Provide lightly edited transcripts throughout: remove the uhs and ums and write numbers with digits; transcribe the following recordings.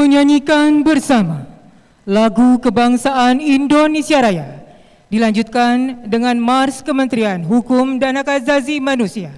menyanyikan bersama lagu kebangsaan Indonesia Raya, dilanjutkan dengan Mars Kementerian Hukum dan Hak Asasi Manusia.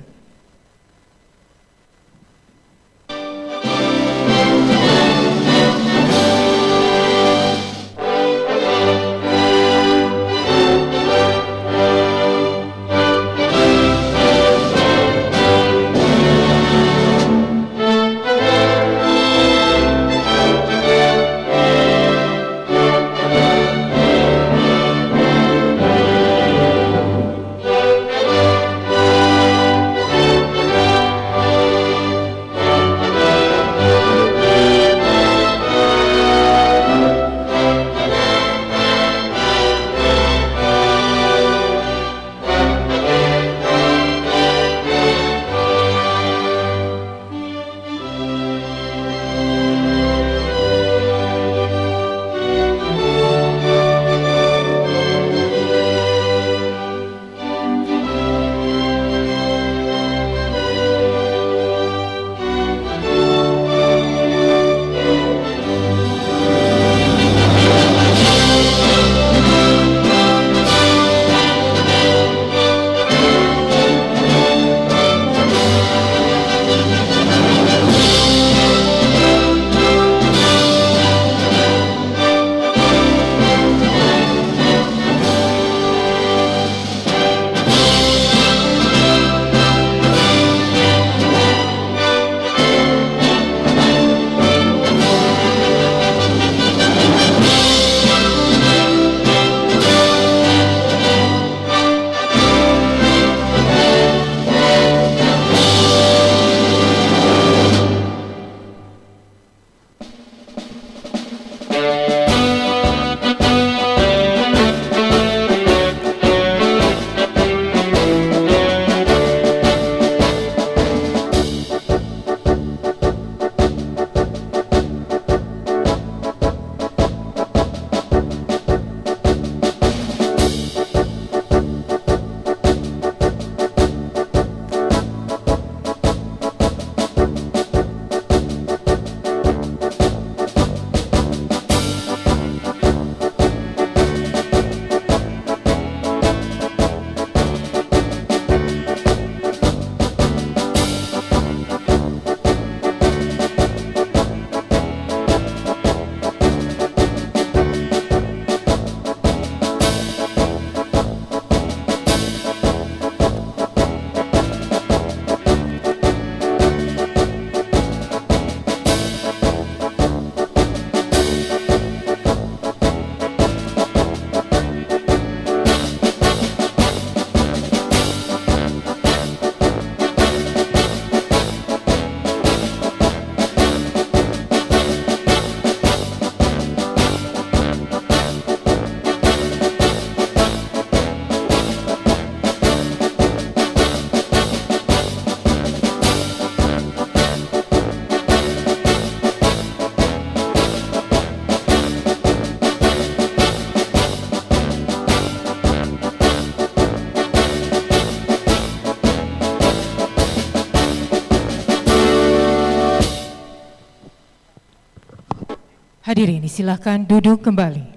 Hadirin, silakan duduk kembali.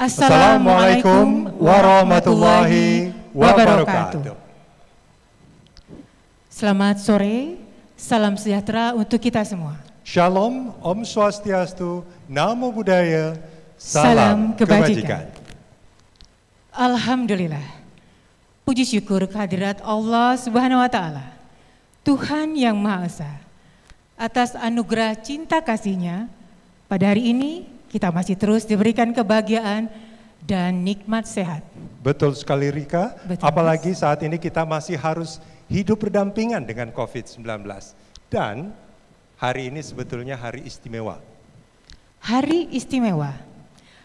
Assalamualaikum warahmatullahi wabarakatuh. Selamat sore, salam sejahtera untuk kita semua. Shalom, Om Swastiastu, Namo Buddhaya, Salam kebajikan. Alhamdulillah, puji syukur kehadirat Allah Subhanahu wa Ta'ala, Tuhan yang Maha Esa, atas anugerah cinta kasih-Nya. Pada hari ini kita masih terus diberikan kebahagiaan dan nikmat sehat. Betul sekali Rika, Betul, apalagi saat ini kita masih harus hidup berdampingan dengan COVID-19. Dan hari ini sebetulnya hari istimewa. Hari istimewa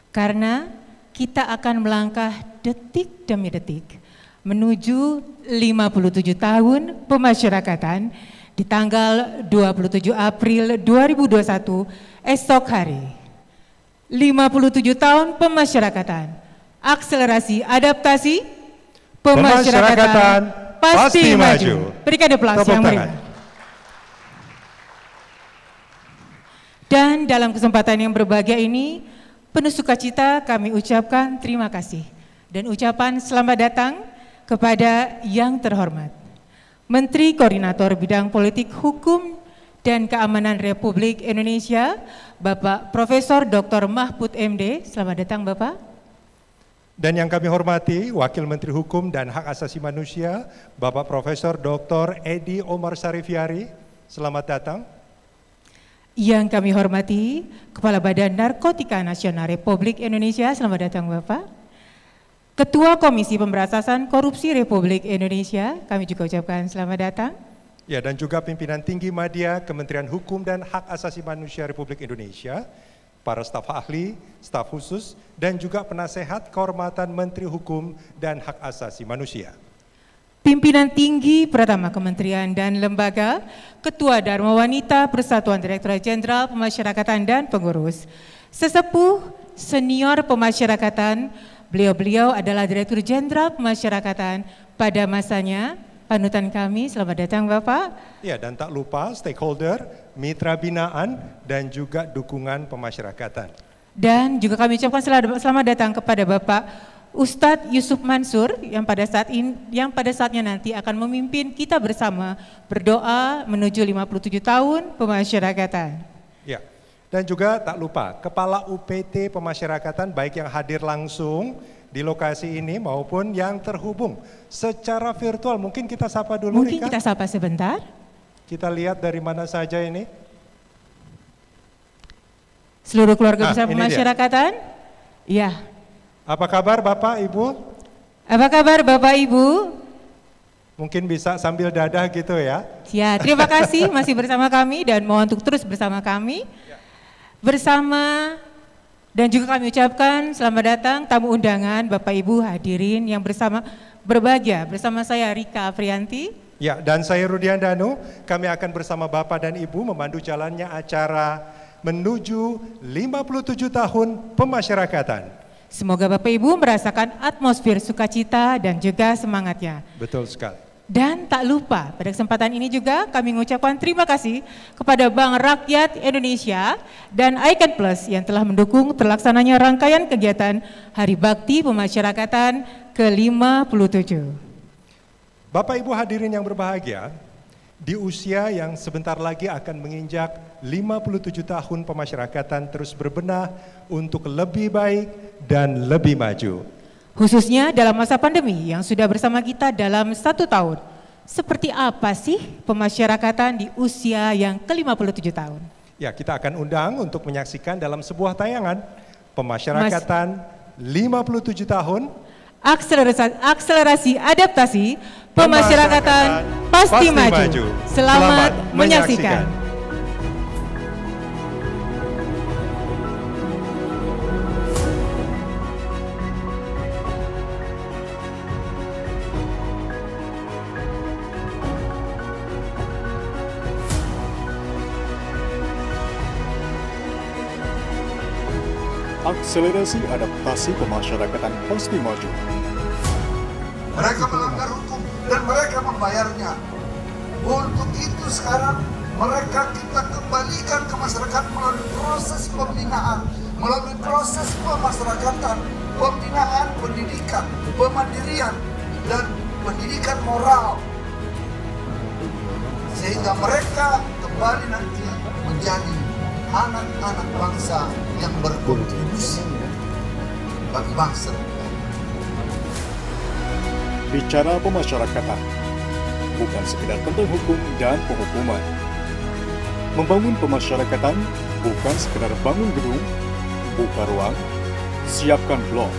karena kita akan melangkah detik demi detik menuju 57 tahun pemasyarakatan di tanggal 27 April 2021 esok hari. 57 tahun pemasyarakatan, akselerasi adaptasi, pemasyarakatan pasti maju. Berikan aplaus yang meriah. Dan dalam kesempatan yang berbahagia ini, penuh sukacita kami ucapkan terima kasih dan ucapan selamat datang kepada yang terhormat Menteri Koordinator Bidang Politik Hukum dan Keamanan Republik Indonesia, Bapak Profesor Dr. Mahfud MD. Selamat datang Bapak. Dan yang kami hormati Wakil Menteri Hukum dan Hak Asasi Manusia, Bapak Profesor Dr. Edi Omar Sarifiari. Selamat datang. Yang kami hormati Kepala Badan Narkotika Nasional Republik Indonesia, selamat datang Bapak. Ketua Komisi Pemberantasan Korupsi Republik Indonesia, kami juga ucapkan selamat datang. Ya, dan juga pimpinan tinggi media Kementerian Hukum dan Hak Asasi Manusia Republik Indonesia, para staf ahli, staf khusus, dan juga penasehat kehormatan Menteri Hukum dan Hak Asasi Manusia. Pimpinan tinggi Pratama Kementerian dan Lembaga, Ketua Dharma Wanita Persatuan Direktorat Jenderal Pemasyarakatan dan Pengurus, sesepuh senior pemasyarakatan, beliau adalah Direktur Jenderal Pemasyarakatan pada masanya, panutan kami, selamat datang Bapak. Ya, dan tak lupa stakeholder, mitra binaan, dan juga dukungan pemasyarakatan. Dan juga kami ucapkan selamat datang kepada Bapak Ustadz Yusuf Mansur yang pada saatnya nanti akan memimpin kita bersama berdoa menuju 57 tahun pemasyarakatan. Ya, dan juga tak lupa Kepala UPT Pemasyarakatan baik yang hadir langsung di lokasi ini maupun yang terhubung secara virtual. Mungkin kita sapa dulu Mungkin Rika. Kita sapa sebentar. Kita lihat dari mana saja ini. Seluruh keluarga besar pemasyarakatan. Iya. Apa kabar Bapak, Ibu? Apa kabar Bapak, Ibu? Mungkin bisa sambil dadah gitu ya. Ya, terima kasih masih bersama kami dan mohon untuk terus bersama kami. Bersama dan juga kami ucapkan selamat datang tamu undangan Bapak Ibu hadirin yang berbahagia bersama saya Rika Afrianti. Ya, dan saya Rudian Danu. Kami akan bersama Bapak dan Ibu memandu jalannya acara menuju 57 tahun pemasyarakatan. Semoga Bapak Ibu merasakan atmosfer sukacita dan juga semangatnya. Betul sekali. Dan tak lupa pada kesempatan ini juga kami mengucapkan terima kasih kepada Bank Rakyat Indonesia dan Icon Plus yang telah mendukung terlaksananya rangkaian kegiatan Hari Bakti Pemasyarakatan ke-57. Bapak Ibu hadirin yang berbahagia, di usia yang sebentar lagi akan menginjak 57 tahun pemasyarakatan terus berbenah untuk lebih baik dan lebih maju. Khususnya dalam masa pandemi yang sudah bersama kita dalam 1 tahun. Seperti apa sih pemasyarakatan di usia yang ke-57 tahun? Ya, kita akan undang untuk menyaksikan dalam sebuah tayangan pemasyarakatan 57 tahun. Akselerasi adaptasi, pemasyarakatan pasti maju. Selamat menyaksikan. Akselerasi adaptasi pemasyarakatan pasti maju. Mereka melanggar hukum dan mereka membayarnya. Untuk itu sekarang mereka kita kembalikan ke masyarakat melalui proses pembinaan, melalui proses pemasyarakatan, pembinaan, pendidikan, pemandirian, dan pendidikan moral. Sehingga mereka kembali nanti menjadi anak-anak bangsa yang berkontribusi bagi bangsa. Bicara pemasyarakatan, bukan sekedar tentang hukum dan penghukuman. Membangun pemasyarakatan bukan sekedar bangun gedung, buka ruang, siapkan blok.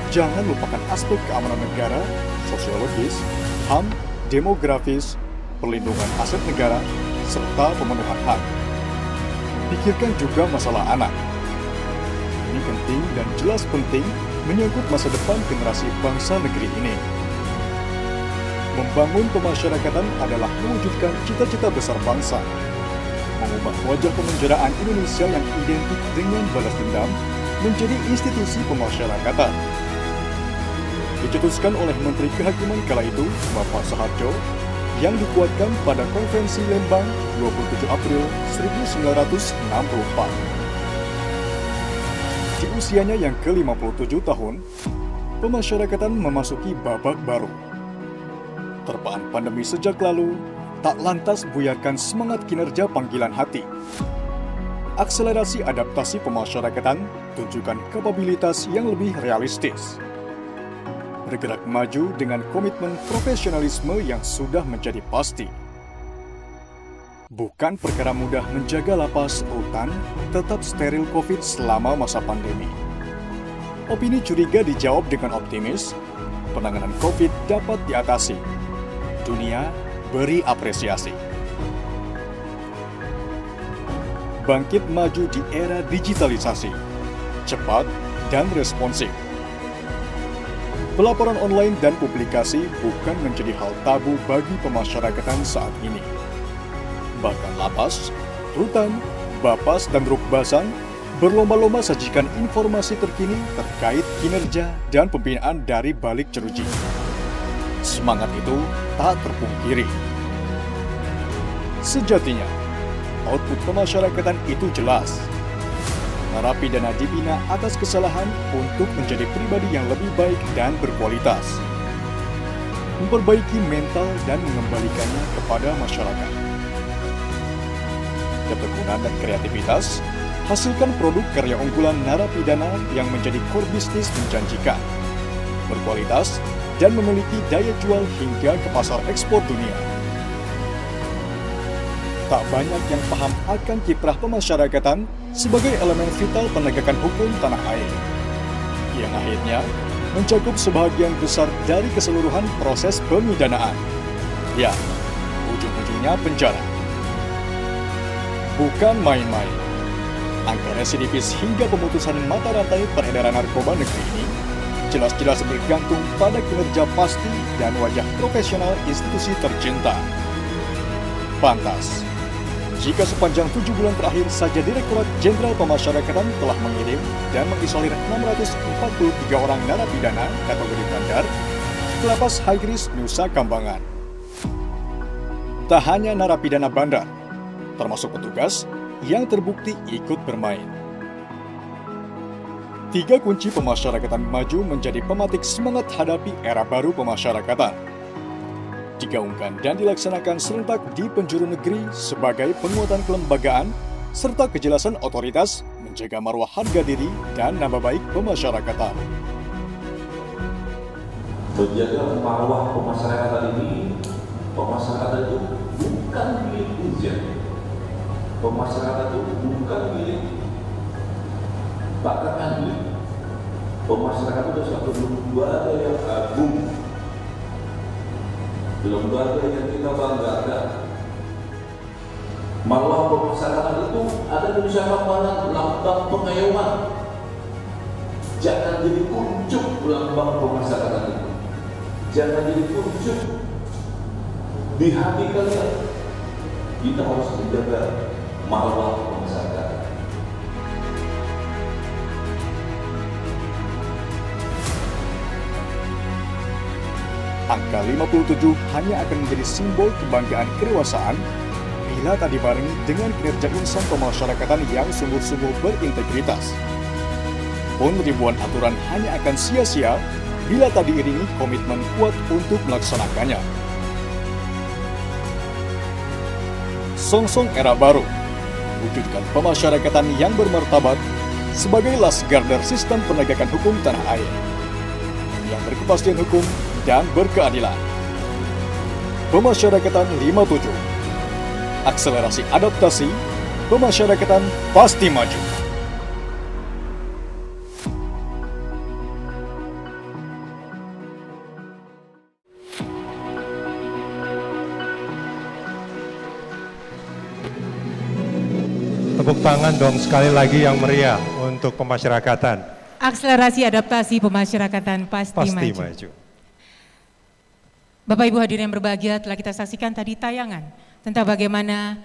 Jangan lupakan aspek keamanan negara, sosiologis, HAM, demografis, perlindungan aset negara, serta pemenuhan hak. Pikirkan juga masalah anak. Ini penting dan jelas penting menyangkut masa depan generasi bangsa negeri ini. Membangun pemasyarakatan adalah mewujudkan cita-cita besar bangsa, mengubah wajah pemenjaraan Indonesia yang identik dengan balas dendam menjadi institusi pemasyarakatan. Dicetuskan oleh Menteri Kehakiman kala itu, Bapak Soeharto, yang dikuatkan pada Konferensi Lembang 27 April 1964. Di usianya yang ke-57 tahun, pemasyarakatan memasuki babak baru. Terpaan pandemi sejak lalu, tak lantas buyarkan semangat kinerja panggilan hati. Akselerasi adaptasi pemasyarakatan tunjukkan kapabilitas yang lebih realistis. Bergerak maju dengan komitmen profesionalisme yang sudah menjadi pasti. Bukan perkara mudah menjaga lapas rutan tetap steril COVID selama masa pandemi. Opini curiga dijawab dengan optimis, penanganan COVID dapat diatasi. Dunia beri apresiasi. Bangkit maju di era digitalisasi, cepat dan responsif. Pelaporan online dan publikasi bukan menjadi hal tabu bagi pemasyarakatan saat ini. Bahkan lapas, rutan, bapas, dan rukbasan berlomba-lomba sajikan informasi terkini terkait kinerja dan pembinaan dari balik jeruji. Semangat itu tak terpungkiri. Sejatinya, output pemasyarakatan itu jelas. Narapidana dibina atas kesalahan untuk menjadi pribadi yang lebih baik dan berkualitas. Memperbaiki mental dan mengembalikannya kepada masyarakat. Ketekunan dan kreativitas hasilkan produk karya unggulan narapidana yang menjadi core bisnis menjanjikan, berkualitas, dan memiliki daya jual hingga ke pasar ekspor dunia. Tak banyak yang paham akan kiprah pemasyarakatan sebagai elemen vital penegakan hukum tanah air, yang akhirnya mencakup sebagian besar dari keseluruhan proses pemidanaan. Ya, ujung-ujungnya penjara. Bukan main-main. Angka residivis hingga pemutusan mata rantai peredaran narkoba negeri ini jelas-jelas bergantung pada kinerja pasti dan wajah profesional institusi tercinta. Pantas, jika sepanjang 7 bulan terakhir saja Direktorat Jenderal Pemasyarakatan telah mengirim dan mengisolir 643 orang narapidana kategori bandar ke lapas Haigris Nusa Kambangan. Tak hanya narapidana bandar, termasuk petugas yang terbukti ikut bermain. 3 kunci pemasyarakatan maju menjadi pematik semangat hadapi era baru pemasyarakatan. Digaungkan dan dilaksanakan serentak di penjuru negeri sebagai penguatan kelembagaan serta kejelasan otoritas menjaga marwah harga diri dan nama baik pemasyarakatan. Menjaga marwah pemasyarakatan ini, pemasyarakatan itu bukan milik ujian. Pemasyarakatan itu bukan milik Pak Andi. Pemasyarakatan itu satu lembaga yang agung, lembaga yang kita banggakan. Marwah pemasyarakatan itu ada di musyawarah lambang pengayuman. Jangan jadi kuncup lambang pemasyarakatan itu. Jangan jadi kuncup di hati kalian. Kita harus menjaga marwah pemasyarakatan. Angka 57 hanya akan menjadi simbol kebanggaan kedewasaan bila tak dibarengi dengan kinerja insan pemasyarakatan yang sungguh-sungguh berintegritas. Pun ribuan aturan hanya akan sia-sia bila tak diiringi komitmen kuat untuk melaksanakannya. Songsong Era Baru, wujudkan pemasyarakatan yang bermartabat sebagai last garda sistem penegakan hukum tanah air yang berkepastian hukum dan berkeadilan. Pemasyarakatan 57, akselerasi adaptasi, pemasyarakatan pasti maju. Tepuk tangan dong sekali lagi yang meriah untuk pemasyarakatan. Akselerasi adaptasi pemasyarakatan pasti maju. Bapak Ibu hadirin yang berbahagia, telah kita saksikan tadi tayangan tentang bagaimana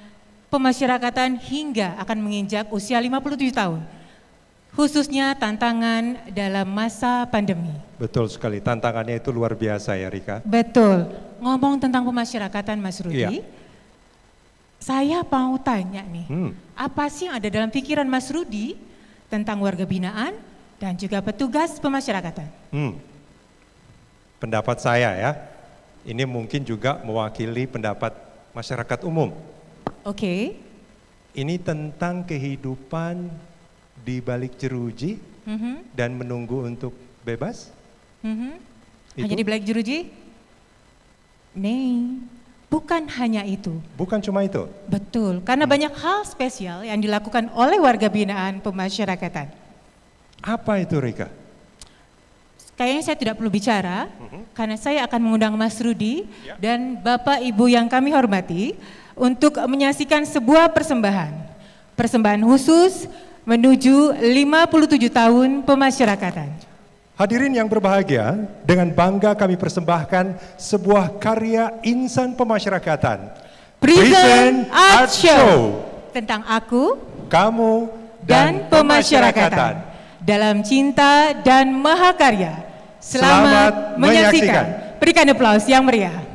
pemasyarakatan hingga akan menginjak usia 57 tahun. Khususnya tantangan dalam masa pandemi. Betul sekali, tantangannya itu luar biasa ya Rika. Betul, ngomong tentang pemasyarakatan Mas Rudi. Iya. Saya mau tanya nih, apa sih yang ada dalam pikiran Mas Rudi tentang warga binaan dan juga petugas pemasyarakatan? Pendapat saya ya, ini mungkin juga mewakili pendapat masyarakat umum. Oke. Ini tentang kehidupan di balik jeruji dan menunggu untuk bebas. Hanya di balik jeruji? Nih. Bukan hanya itu. Bukan cuma itu? Betul, karena banyak hal spesial yang dilakukan oleh warga binaan pemasyarakatan. Apa itu Rika? Kayaknya saya tidak perlu bicara, karena saya akan mengundang Mas Rudi dan Bapak Ibu yang kami hormati untuk menyaksikan sebuah persembahan. Persembahan khusus menuju 57 tahun pemasyarakatan. Hadirin yang berbahagia, dengan bangga kami persembahkan sebuah karya insan pemasyarakatan. Prison Art Show. Tentang aku, kamu, dan pemasyarakatan. Dalam cinta dan mahakarya. Selamat menyaksikan. Berikan aplaus yang meriah.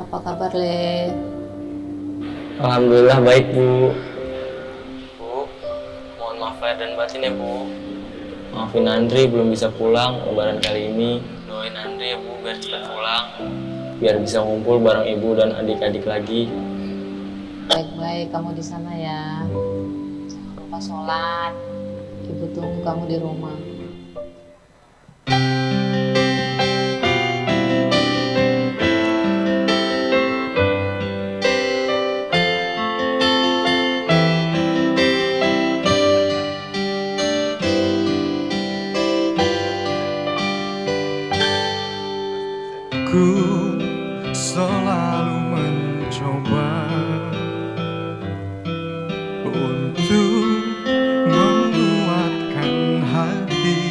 Apa kabar, Le? Alhamdulillah baik, Bu. Bu, mohon maaf lahir dan batin ya, Bu. Maafin Andri belum bisa pulang lebaran kali ini. Doain Andri ya, Bu, biar cepat pulang. Biar bisa ngumpul bareng Ibu dan adik-adik lagi. Baik-baik kamu di sana ya. Jangan lupa sholat. Ibu tunggu kamu di rumah. Ku selalu mencoba untuk menguatkan hati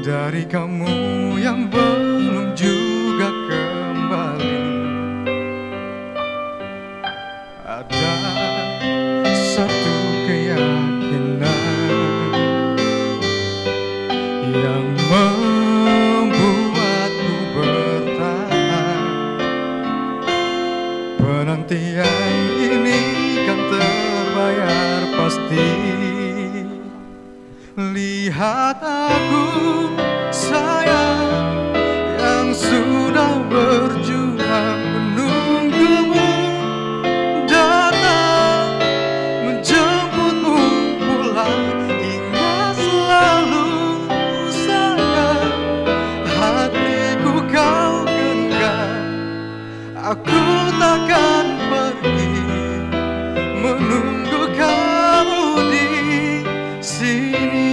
dari kamu yang belum juga kembali. Ada satu keyakinan yang penantian ini kan terbayar pasti. Lihat aku sayang yang sudah berjuang menunggumu datang menjemputmu pulang. Ingat selalu sayang, hatiku kau genggam. Aku takkan pergi menunggu kamu di sini.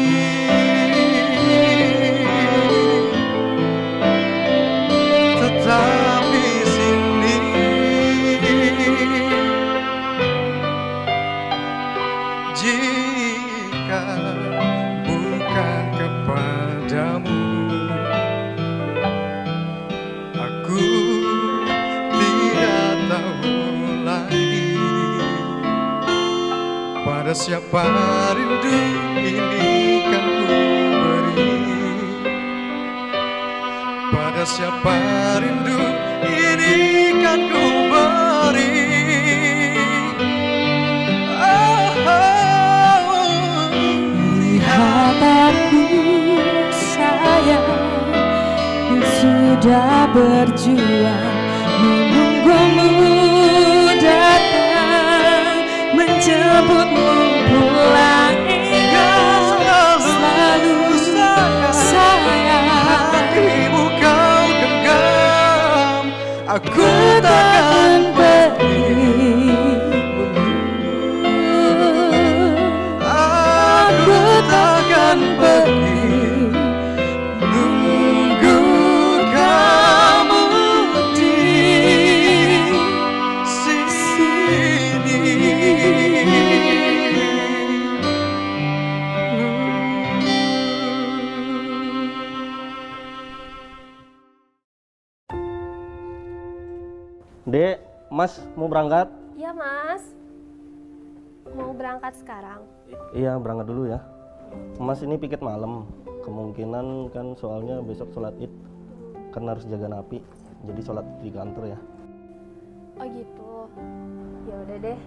Tetap di sini. Jika bukan kepadamu, aku tahu lagi pada siapa rindu ini kan siapa rindu ini kan ku beri. Lihat aku sayang yang sudah berjuang menunggumu datang menjemputmu pulang. Selalu sayang Hatimu kau genggam, aku takkan pergi. Aku takkan pergi nunggu kamu di sini. Dek, Mas mau berangkat? Iya Mas, mau berangkat sekarang? Iya, berangkat dulu ya. Mas ini piket malam, kemungkinan kan soalnya besok sholat id, kan harus jaga napi, jadi sholat di kantor ya. Oh gitu, ya udah deh,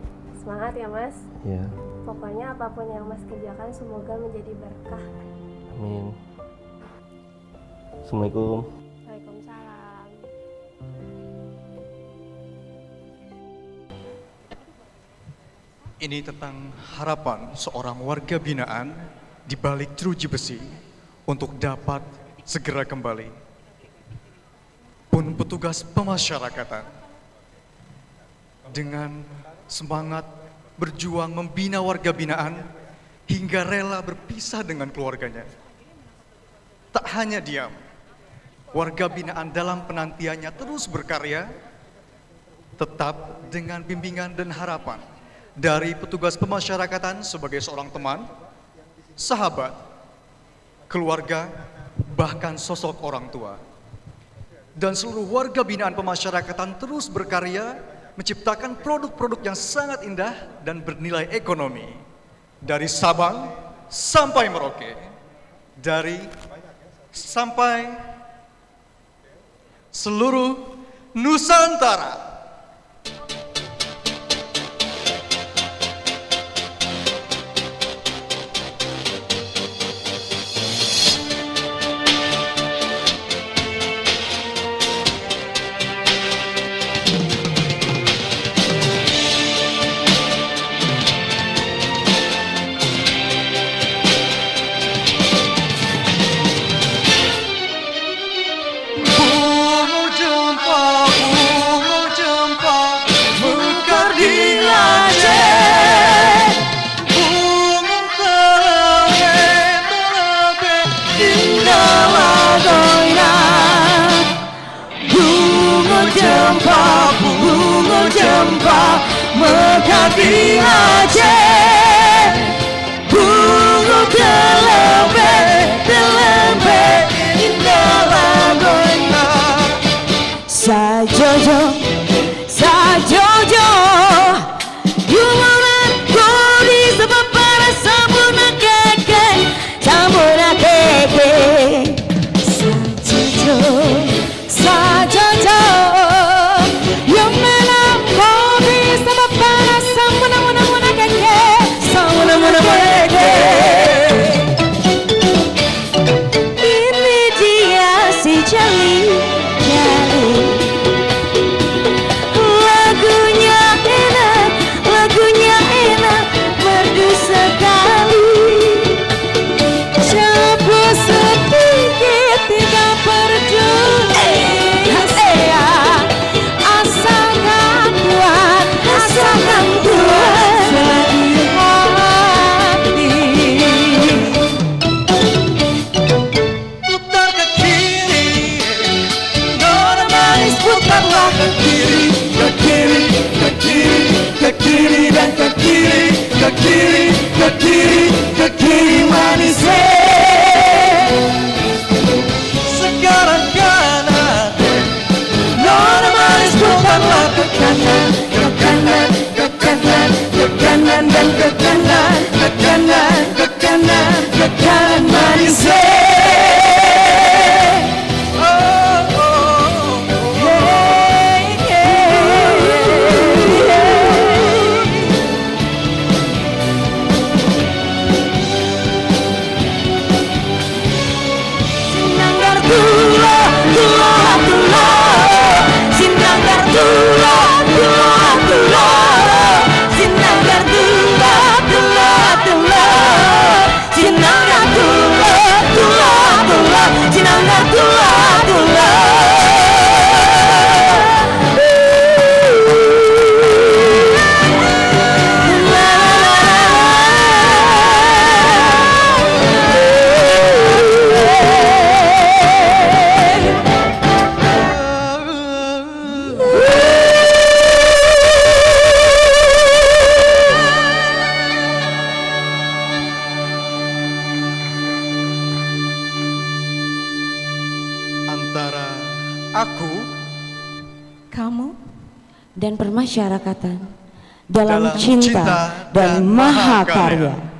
semangat ya Mas. Iya. Pokoknya apapun yang Mas kerjakan semoga menjadi berkah. Amin. Assalamualaikum. Waalaikumsalam. Ini tentang harapan seorang warga binaan di balik jeruji besi untuk dapat segera kembali. Pun petugas pemasyarakatan dengan semangat berjuang membina warga binaan hingga rela berpisah dengan keluarganya. Tak hanya diam, warga binaan dalam penantiannya terus berkarya, tetap dengan bimbingan dan harapan dari petugas pemasyarakatan sebagai seorang teman, sahabat, keluarga, bahkan sosok orang tua. Dan seluruh warga binaan pemasyarakatan terus berkarya menciptakan produk-produk yang sangat indah dan bernilai ekonomi. Dari Sabang sampai Merauke, dari sampai seluruh Nusantara. Mekar di Aceh, bunga terlempet indah lagunya. Sajojo, sajojo, yumanan kodi sebab para sambuna keke. Sajojo, sajojo, yumanan kodi sebab para sambuna keke. dan permasyarakatan dalam cinta dan mahakarya.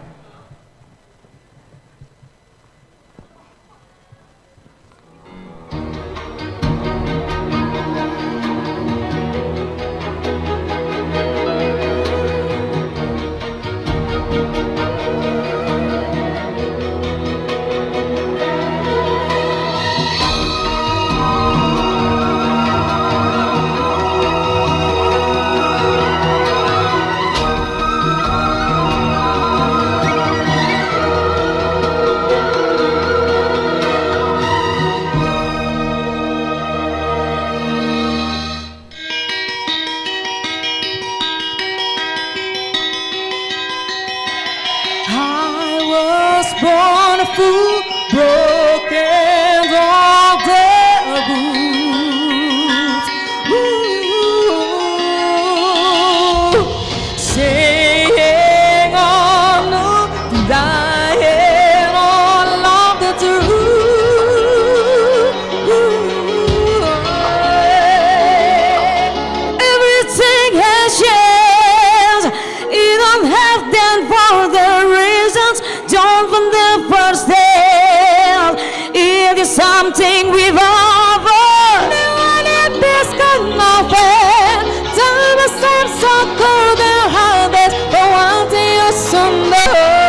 Born a fool, broken all the rules. Saying all no, dying all of the truth. Everything has changed. You don't have them for the reasons. Don't from the first day, it is something we've over. Never let this kind of pain. Time is so cold and harvest, but one day you're someday.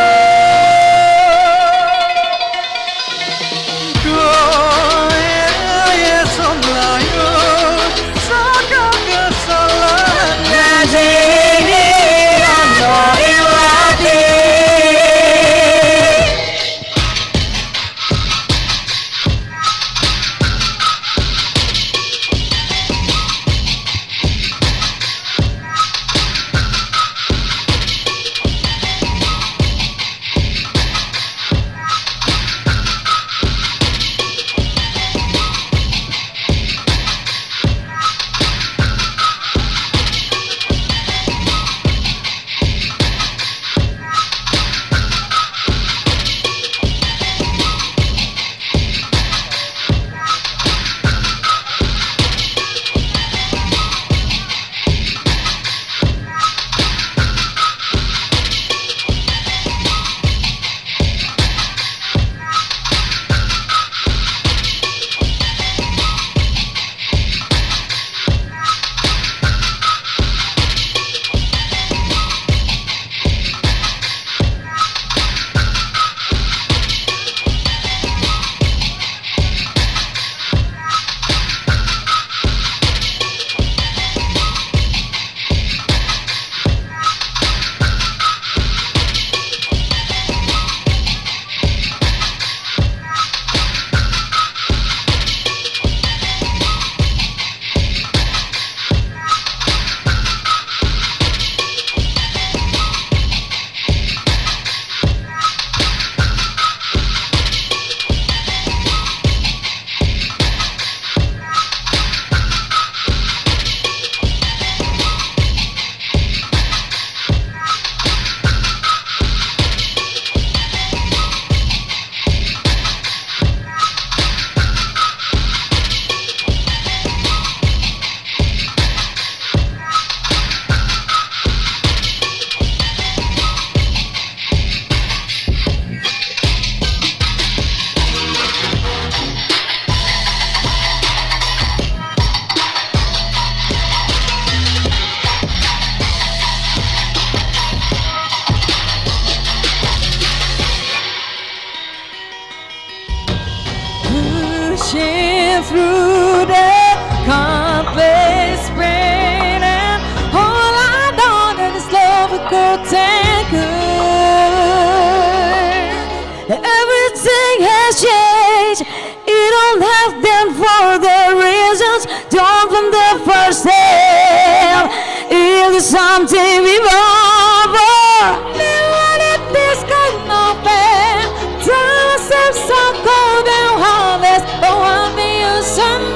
Through the complex brain, and all I know that is love will go tangled. Everything has changed. You don't have them for the reasons. Don't from the first day. It is something we've over. Never let this kind of pain. Tell yourself so cold and heartless, but one thing you some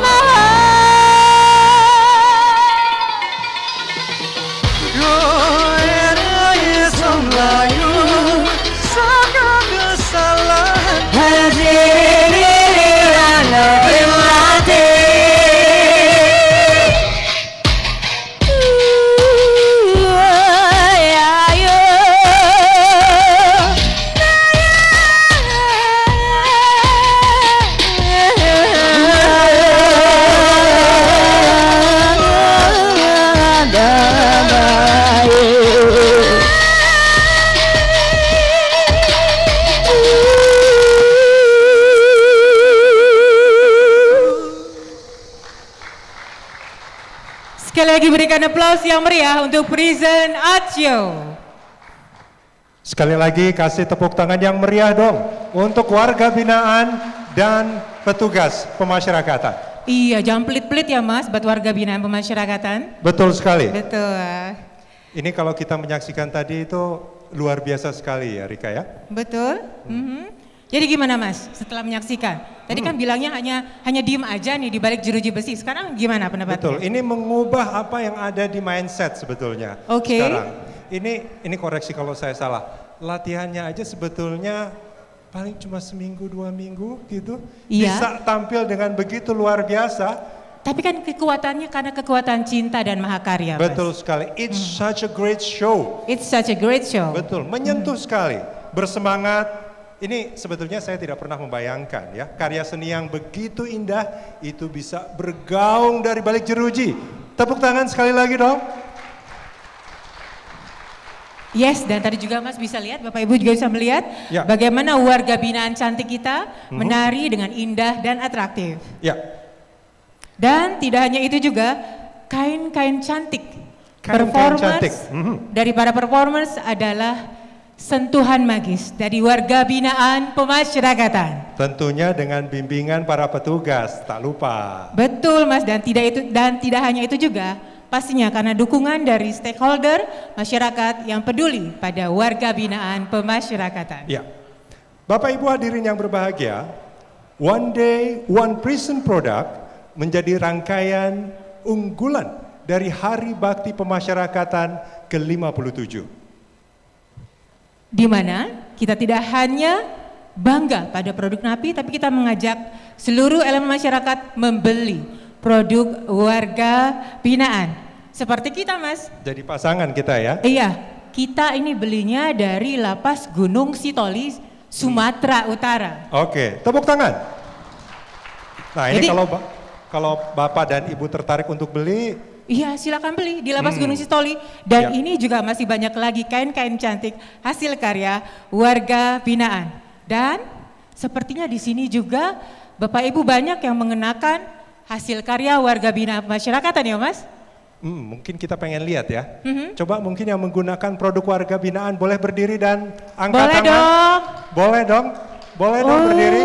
lagi berikan aplaus yang meriah untuk Prison Art Show. Sekali lagi kasih tepuk tangan yang meriah dong untuk warga binaan dan petugas pemasyarakatan. Iya, jangan pelit-pelit ya Mas buat warga binaan pemasyarakatan. Betul sekali. Betul. Ini kalau kita menyaksikan tadi itu luar biasa sekali ya Rika ya. Betul. Jadi gimana Mas setelah menyaksikan? Tadi kan bilangnya hanya diem aja nih di balik jeruji besi. Sekarang gimana pendapatnya? Betul. Ini mengubah apa yang ada di mindset sebetulnya. Oke. Sekarang ini koreksi kalau saya salah. Latihannya aja sebetulnya paling cuma seminggu 2 minggu gitu. Iya. Bisa tampil dengan begitu luar biasa. Tapi kan kekuatannya karena kekuatan cinta dan mahakarya. Betul sekali. It's such a great show. It's such a great show. Betul. Menyentuh sekali. Bersemangat. Ini sebetulnya saya tidak pernah membayangkan ya, karya seni yang begitu indah itu bisa bergaung dari balik jeruji. Tepuk tangan sekali lagi dong. Yes, dan tadi juga Mas bisa lihat, Bapak Ibu juga bisa melihat ya, bagaimana warga binaan cantik kita menari dengan indah dan atraktif. Ya. Dan tidak hanya itu juga, kain-kain cantik. Kain-kain cantik. Dari para performers adalah sentuhan magis dari warga binaan pemasyarakatan. Tentunya dengan bimbingan para petugas, tak lupa. Betul Mas, dan tidak hanya itu juga, pastinya karena dukungan dari stakeholder masyarakat yang peduli pada warga binaan pemasyarakatan. Ya. Bapak Ibu hadirin yang berbahagia, One Day One Prison Product menjadi rangkaian unggulan dari Hari Bakti Pemasyarakatan ke-57. Di mana kita tidak hanya bangga pada produk NAPI, tapi kita mengajak seluruh elemen masyarakat membeli produk warga binaan. Seperti kita Mas. Jadi pasangan kita ya? Iya, kita ini belinya dari Lapas Gunung Sitoli, Sumatera Utara. Oke, tepuk tangan. Nah ini Jadi, kalau Bapak dan Ibu tertarik untuk beli, iya, silakan beli di Lapas Gunung Sitoli. Dan ya, ini juga masih banyak lagi kain-kain cantik hasil karya warga binaan. Dan sepertinya di sini juga Bapak Ibu banyak yang mengenakan hasil karya warga binaan pemasyarakatan ya Mas? Mungkin kita pengen lihat ya. Coba mungkin yang menggunakan produk warga binaan boleh berdiri dan angkat boleh tangan. Dong. Boleh dong. Boleh dong berdiri.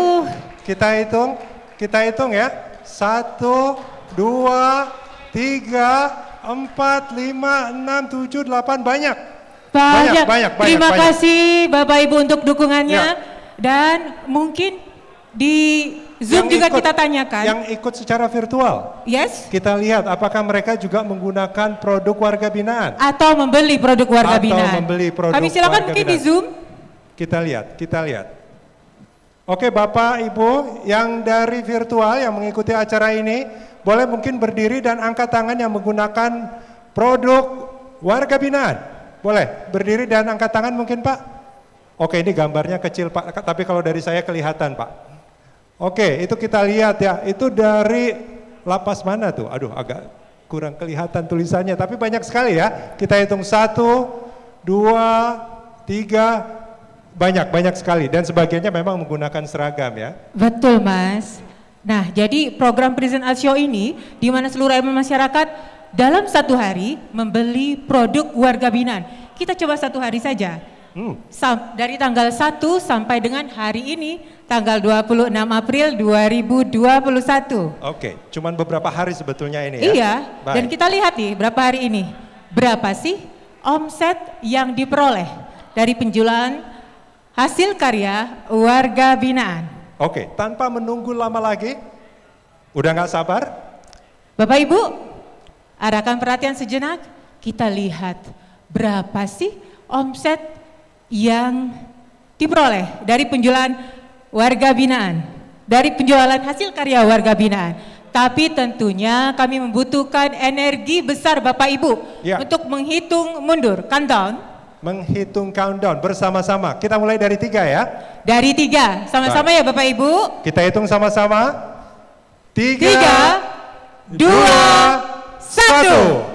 Kita hitung ya. 1, 2, 3, 4, 5, 6, 7, 8, banyak. Terima kasih Bapak Ibu untuk dukungannya. Ya. Dan mungkin di Zoom juga kita tanyakan. Yang ikut secara virtual. Yes. Kita lihat apakah mereka juga menggunakan produk warga binaan. Atau membeli produk warga binaan. Kami silakan mungkin di Zoom. Kita lihat. Oke Bapak Ibu yang dari virtual yang mengikuti acara ini, boleh mungkin berdiri dan angkat tangan yang menggunakan produk warga binaan. Boleh berdiri dan angkat tangan mungkin Pak. Oke ini gambarnya kecil Pak, tapi kalau dari saya kelihatan Pak. Oke itu kita lihat ya, itu dari lapas mana tuh? Aduh agak kurang kelihatan tulisannya, tapi banyak sekali ya. Kita hitung 1, 2, 3, banyak sekali dan sebagiannya memang menggunakan seragam ya. Betul Mas. Nah jadi program Prison Art Show ini di mana seluruh elemen masyarakat dalam 1 hari membeli produk warga binaan. Kita coba 1 hari saja. Dari tanggal 1 sampai dengan hari ini tanggal 26 April 2021. Oke, cuman beberapa hari sebetulnya ini ya. Iya, dan kita lihat nih berapa hari ini. Berapa sih omset yang diperoleh dari penjualan hasil karya warga binaan. Oke, tanpa menunggu lama lagi, udah nggak sabar? Bapak Ibu, arahkan perhatian sejenak, kita lihat berapa sih omset yang diperoleh dari penjualan warga binaan, dari penjualan hasil karya warga binaan. Tapi tentunya kami membutuhkan energi besar Bapak Ibu untuk menghitung mundur, countdown. Menghitung countdown bersama-sama. Kita mulai dari 3 ya. Dari 3, sama-sama ya Bapak Ibu. Kita hitung sama-sama. 3, 2, 1.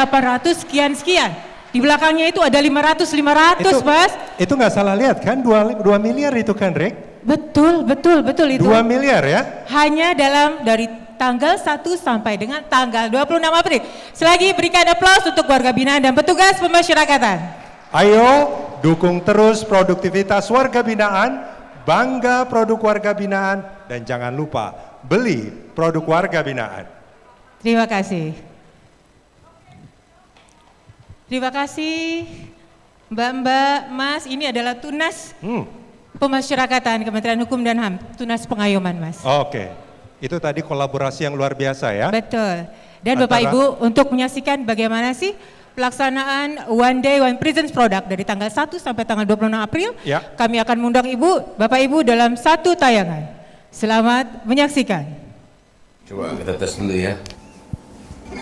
800 sekian. Di belakangnya itu ada 500, Mas. Itu nggak salah lihat kan, 2 miliar itu kan, Rek? Betul itu. 2 miliar ya? Hanya dari tanggal 1 sampai dengan tanggal 26 April. Selagi berikan aplaus untuk warga binaan dan petugas pemasyarakatan. Ayo dukung terus produktivitas warga binaan, bangga produk warga binaan, dan jangan lupa beli produk warga binaan. Terima kasih. Terima kasih Mbak, Mas. Ini adalah tunas pemasyarakatan Kementerian Hukum dan HAM, tunas pengayoman, Mas. Oke, itu tadi kolaborasi yang luar biasa ya. Betul. Dan Bapak Ibu untuk menyaksikan bagaimana sih pelaksanaan One Day One Presence Product dari tanggal 1 sampai tanggal 26 April, kami akan mengundang Bapak Ibu dalam satu tayangan. Selamat menyaksikan. Coba kita tes dulu ya.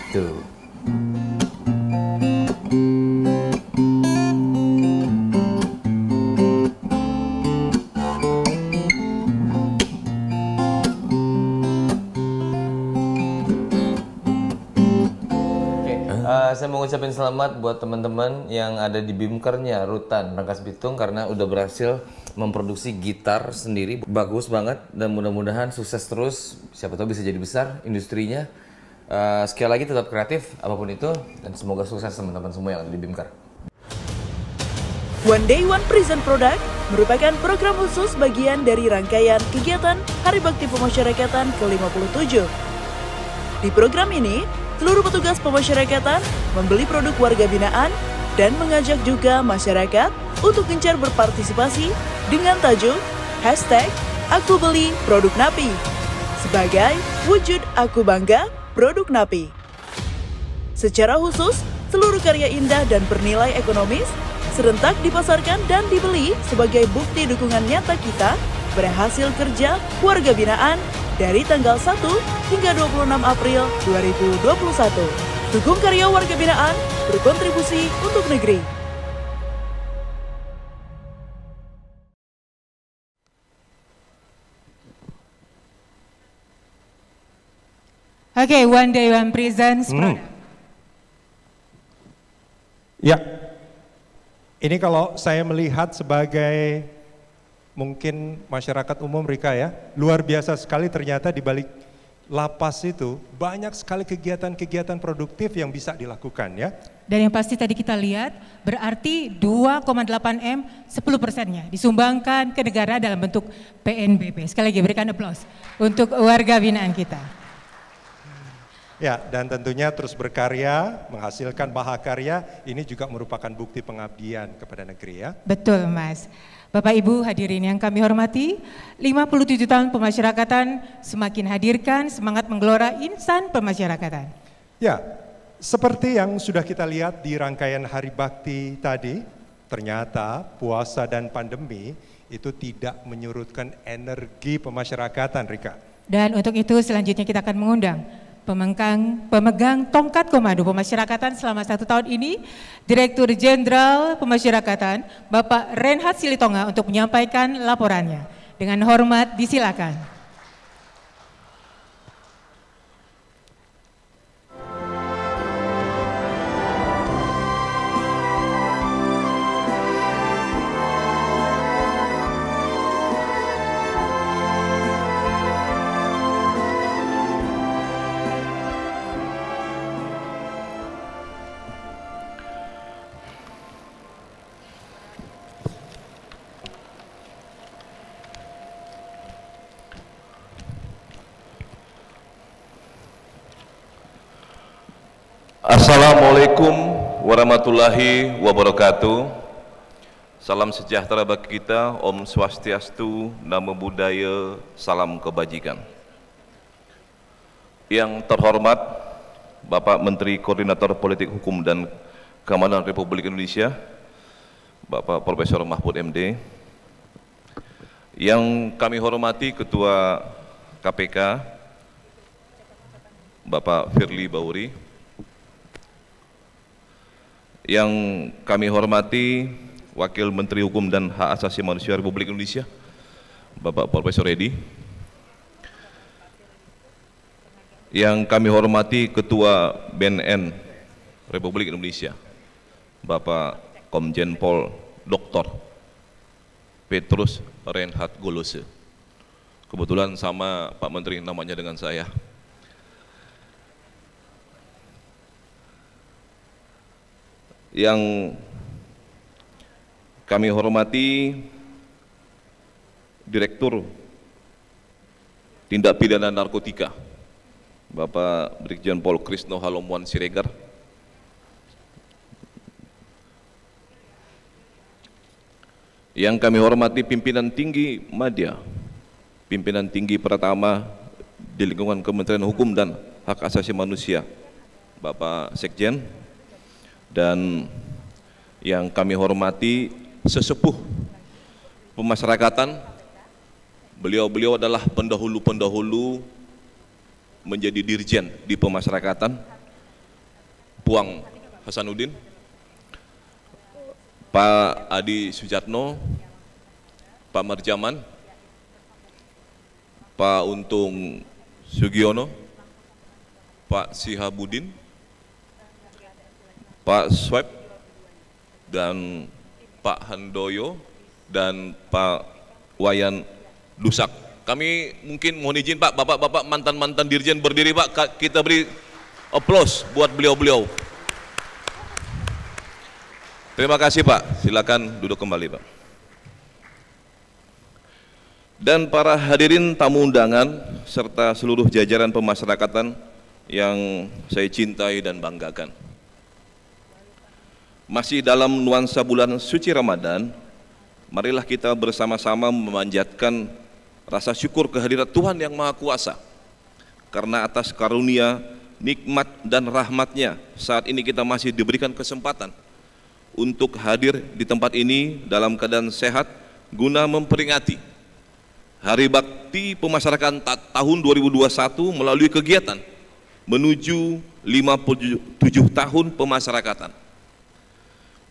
Tuh. Saya mau ngucapin selamat buat teman-teman yang ada di Bimkernya Rutan Rangkas Bitung karena udah berhasil memproduksi gitar sendiri. Bagus banget dan mudah-mudahan sukses terus. Siapa tahu bisa jadi besar industrinya. Sekali lagi tetap kreatif apapun itu dan semoga sukses teman-teman semua yang ada di Bimker. One Day One Present Product merupakan program khusus bagian dari rangkaian kegiatan Hari Bakti Pemasyarakatan ke-57. Di program ini, seluruh petugas pemasyarakatan membeli produk warga binaan dan mengajak juga masyarakat untuk gencar berpartisipasi dengan tajuk #AkuBeliProdukNapi sebagai wujud aku bangga produk Napi. Secara khusus, seluruh karya indah dan bernilai ekonomis serentak dipasarkan dan dibeli sebagai bukti dukungan nyata kita berhasil kerja warga binaan dari tanggal 1 hingga 26 April 2021. Dukung karya warga binaan, berkontribusi untuk negeri. Oke, One Day One Presence. Ya, ini kalau saya melihat sebagai mungkin masyarakat umum Rika ya, luar biasa sekali ternyata di balik lapas itu banyak sekali kegiatan-kegiatan produktif yang bisa dilakukan ya. Dan yang pasti tadi kita lihat berarti 2,8 M 10%-nya disumbangkan ke negara dalam bentuk PNBP. Sekali lagi berikan aplaus untuk warga binaan kita. Ya, dan tentunya terus berkarya, menghasilkan mahakarya, ini juga merupakan bukti pengabdian kepada negeri ya. Betul Mas. Bapak Ibu hadirin yang kami hormati, 57 tahun pemasyarakatan semakin hadirkan semangat menggelora insan pemasyarakatan. Ya, seperti yang sudah kita lihat di rangkaian Hari Bakti tadi, ternyata puasa dan pandemi itu tidak menyurutkan energi pemasyarakatan, Rika. Dan untuk itu selanjutnya kita akan mengundang pemegang tongkat komando pemasyarakatan selama 1 tahun ini, Direktur Jenderal Pemasyarakatan, Bapak Renhat Silitonga untuk menyampaikan laporannya. Dengan hormat disilakan. Assalamualaikum warahmatullahi wabarakatuh. Salam sejahtera bagi kita, Om Swastiastu, Namo Buddhaya, salam kebajikan. Yang terhormat Bapak Menteri Koordinator Politik Hukum dan Keamanan Republik Indonesia, Bapak Profesor Mahfud MD. Yang kami hormati Ketua KPK, Bapak Firly Bahuri. Yang kami hormati Wakil Menteri Hukum dan Hak Asasi Manusia Republik Indonesia, Bapak Profesor Edi. Yang kami hormati Ketua BNN Republik Indonesia, Bapak Komjen Pol Dr. Petrus Reinhard Golose. Kebetulan sama Pak Menteri namanya dengan saya. Yang kami hormati Direktur Tindak Pidana Narkotika, Bapak Brigjen Pol Krisno Halomuan Siregar. Yang kami hormati pimpinan tinggi Madya, pimpinan tinggi pertama di lingkungan Kementerian Hukum dan Hak Asasi Manusia, Bapak Sekjen, dan yang kami hormati sesepuh pemasyarakatan. Beliau adalah pendahulu-pendahulu menjadi dirjen di pemasyarakatan, Puang Hasanuddin, Pak Adi Sujatno, Pak Marjaman, Pak Untung Sugiono, Pak Sihabudin, Pak Swep, dan Pak Handoyo, dan Pak Wayan Dusak. Kami mungkin mohon izin Pak, bapak-bapak mantan-mantan dirjen berdiri Pak, kita beri aplaus buat beliau-beliau. Terima kasih Pak, silakan duduk kembali Pak. Dan para hadirin tamu undangan serta seluruh jajaran pemasyarakatan yang saya cintai dan banggakan. Masih dalam nuansa bulan suci Ramadan, marilah kita bersama-sama memanjatkan rasa syukur kehadirat Tuhan yang Maha Kuasa, karena atas karunia, nikmat dan rahmatnya saat ini kita masih diberikan kesempatan untuk hadir di tempat ini dalam keadaan sehat guna memperingati Hari Bakti Pemasyarakatan tahun 2021 melalui kegiatan menuju 57 tahun pemasyarakatan.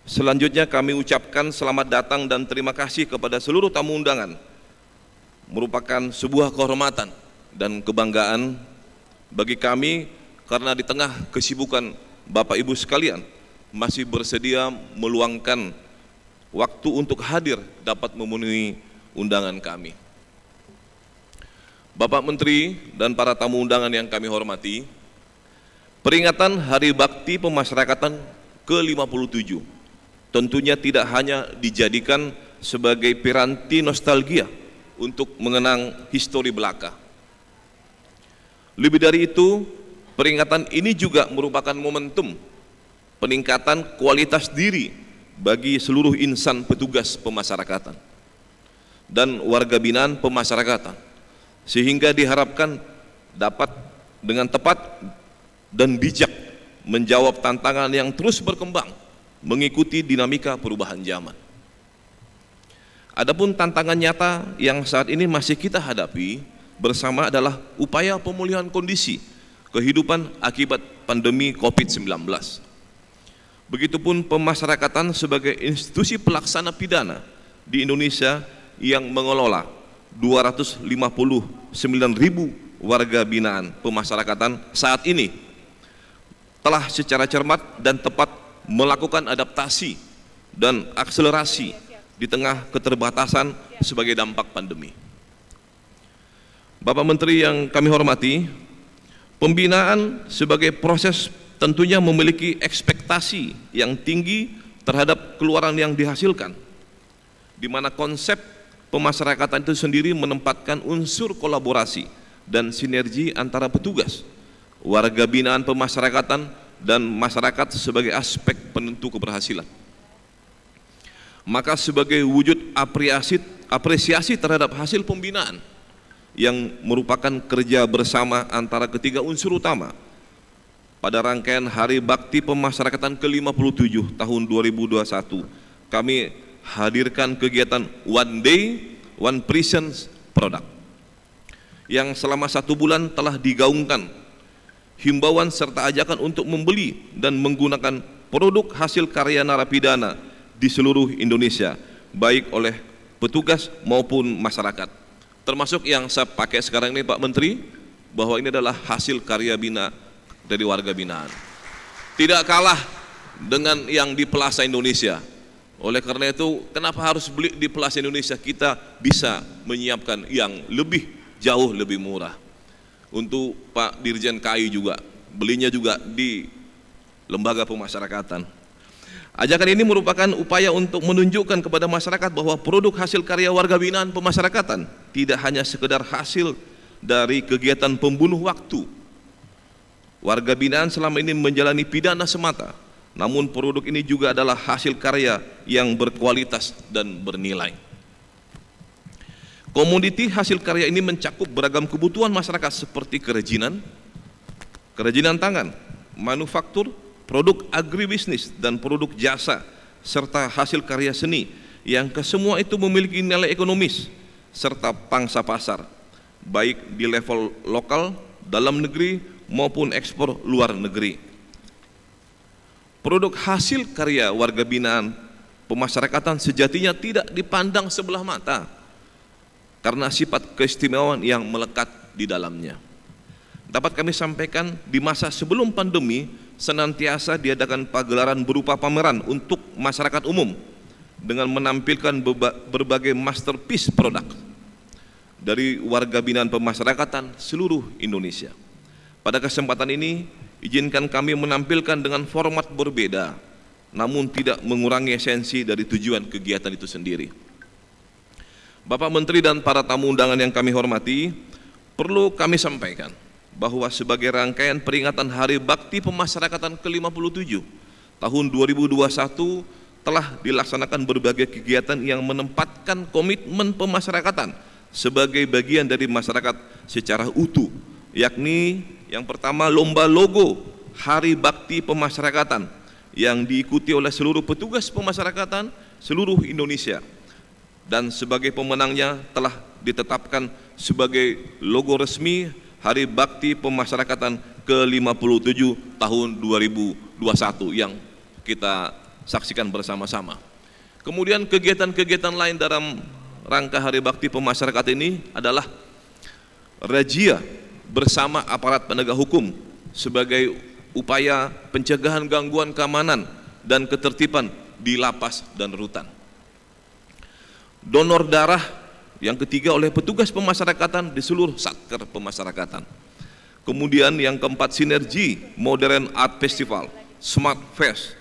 Selanjutnya kami ucapkan selamat datang dan terima kasih kepada seluruh tamu undangan. Merupakan sebuah kehormatan dan kebanggaan bagi kami karena di tengah kesibukan Bapak Ibu sekalian masih bersedia meluangkan waktu untuk hadir dapat memenuhi undangan kami. Bapak Menteri dan para tamu undangan yang kami hormati, peringatan Hari Bakti Pemasyarakatan ke-57 tentunya tidak hanya dijadikan sebagai piranti nostalgia untuk mengenang histori belaka. Lebih dari itu, peringatan ini juga merupakan momentum peningkatan kualitas diri bagi seluruh insan petugas pemasyarakatan dan warga binaan pemasyarakatan, sehingga diharapkan dapat dengan tepat dan bijak menjawab tantangan yang terus berkembang mengikuti dinamika perubahan zaman. Adapun tantangan nyata yang saat ini masih kita hadapi bersama adalah upaya pemulihan kondisi kehidupan akibat pandemi COVID-19. Begitupun pemasyarakatan sebagai institusi pelaksana pidana di Indonesia yang mengelola 259.000 warga binaan pemasyarakatan saat ini telah secara cermat dan tepat melakukan adaptasi dan akselerasi di tengah keterbatasan sebagai dampak pandemi. Bapak Menteri yang kami hormati, pembinaan sebagai proses tentunya memiliki ekspektasi yang tinggi terhadap keluaran yang dihasilkan, di mana konsep pemasyarakatan itu sendiri menempatkan unsur kolaborasi dan sinergi antara petugas, warga binaan pemasyarakatan, dan masyarakat sebagai aspek penentu keberhasilan. Maka sebagai wujud apresiasi terhadap hasil pembinaan yang merupakan kerja bersama antara ketiga unsur utama, pada rangkaian Hari Bakti Pemasyarakatan ke-57 tahun 2021, kami hadirkan kegiatan One Day, One Prison Product yang selama 1 bulan telah digaungkan himbauan serta ajakan untuk membeli dan menggunakan produk hasil karya narapidana di seluruh Indonesia, baik oleh petugas maupun masyarakat. Termasuk yang saya pakai sekarang ini Pak Menteri, bahwa ini adalah hasil karya bina dari warga binaan. tidak kalah dengan yang di Plaza Indonesia. Oleh karena itu, kenapa harus beli di Plaza Indonesia? Kita bisa menyiapkan yang lebih jauh lebih murah. Untuk Pak Dirjen KAI juga, belinya juga di lembaga pemasyarakatan. Ajakan ini merupakan upaya untuk menunjukkan kepada masyarakat bahwa produk hasil karya warga binaan pemasyarakatan tidak hanya sekedar hasil dari kegiatan pembunuh waktu. Warga binaan selama ini menjalani pidana semata, namun produk ini juga adalah hasil karya yang berkualitas dan bernilai. Komoditi hasil karya ini mencakup beragam kebutuhan masyarakat seperti kerajinan tangan, manufaktur, produk agribisnis, dan produk jasa, serta hasil karya seni yang kesemua itu memiliki nilai ekonomis serta pangsa pasar, baik di level lokal, dalam negeri, maupun ekspor luar negeri. Produk hasil karya warga binaan pemasyarakatan sejatinya tidak dipandang sebelah mata karena sifat keistimewaan yang melekat di dalamnya. Dapat kami sampaikan, di masa sebelum pandemi senantiasa diadakan pagelaran berupa pameran untuk masyarakat umum dengan menampilkan berbagai masterpiece produk dari warga binaan pemasyarakatan seluruh Indonesia. Pada kesempatan ini, izinkan kami menampilkan dengan format berbeda, namun tidak mengurangi esensi dari tujuan kegiatan itu sendiri. Bapak Menteri dan para tamu undangan yang kami hormati, perlu kami sampaikan bahwa sebagai rangkaian peringatan Hari Bakti Pemasyarakatan ke-57 tahun 2021 telah dilaksanakan berbagai kegiatan yang menempatkan komitmen pemasyarakatan sebagai bagian dari masyarakat secara utuh, yakni yang pertama lomba logo Hari Bakti Pemasyarakatan yang diikuti oleh seluruh petugas pemasyarakatan seluruh Indonesia, dan sebagai pemenangnya telah ditetapkan sebagai logo resmi Hari Bakti Pemasyarakatan ke-57 tahun 2021 yang kita saksikan bersama-sama. Kemudian kegiatan-kegiatan lain dalam rangka Hari Bakti Pemasyarakatan ini adalah razia bersama aparat penegak hukum sebagai upaya pencegahan gangguan keamanan dan ketertiban di lapas dan rutan. Donor darah yang ketiga oleh petugas pemasyarakatan di seluruh satker pemasyarakatan. Kemudian yang keempat, sinergi Modern Art Festival, Smart Fest,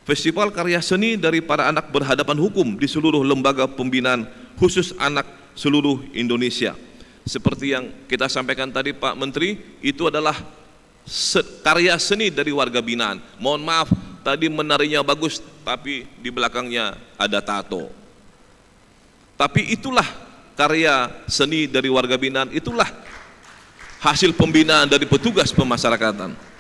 festival karya seni dari para anak berhadapan hukum di seluruh lembaga pembinaan khusus anak seluruh Indonesia. Seperti yang kita sampaikan tadi Pak Menteri, itu adalah karya seni dari warga binaan. Mohon maaf, tadi menarinya bagus, tapi di belakangnya ada tato. Tapi itulah karya seni dari warga binaan, itulah hasil pembinaan dari petugas pemasyarakatan.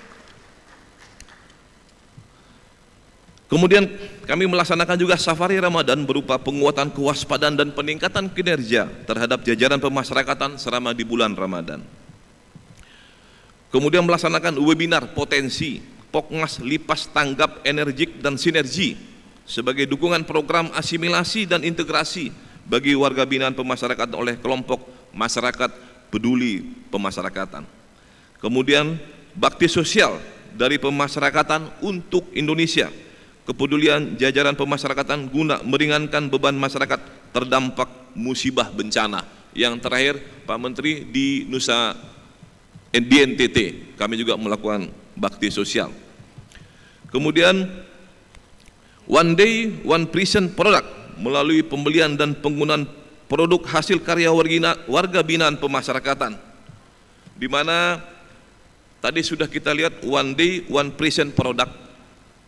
Kemudian kami melaksanakan juga safari Ramadan berupa penguatan kewaspadaan dan peningkatan kinerja terhadap jajaran pemasyarakatan selama di bulan Ramadan. Kemudian melaksanakan webinar potensi, Pokmas Lipas Tanggap Energik dan Sinergi sebagai dukungan program asimilasi dan integrasi bagi warga binaan pemasyarakatan oleh kelompok masyarakat peduli pemasyarakatan. Kemudian bakti sosial dari pemasyarakatan untuk Indonesia, kepedulian jajaran pemasyarakatan guna meringankan beban masyarakat terdampak musibah bencana. Yang terakhir Pak Menteri, di di NTT kami juga melakukan bakti sosial. Kemudian One Day One Prison Product melalui pembelian dan penggunaan produk hasil karya warga binaan pemasyarakatan, di mana tadi sudah kita lihat One Day One Prison Product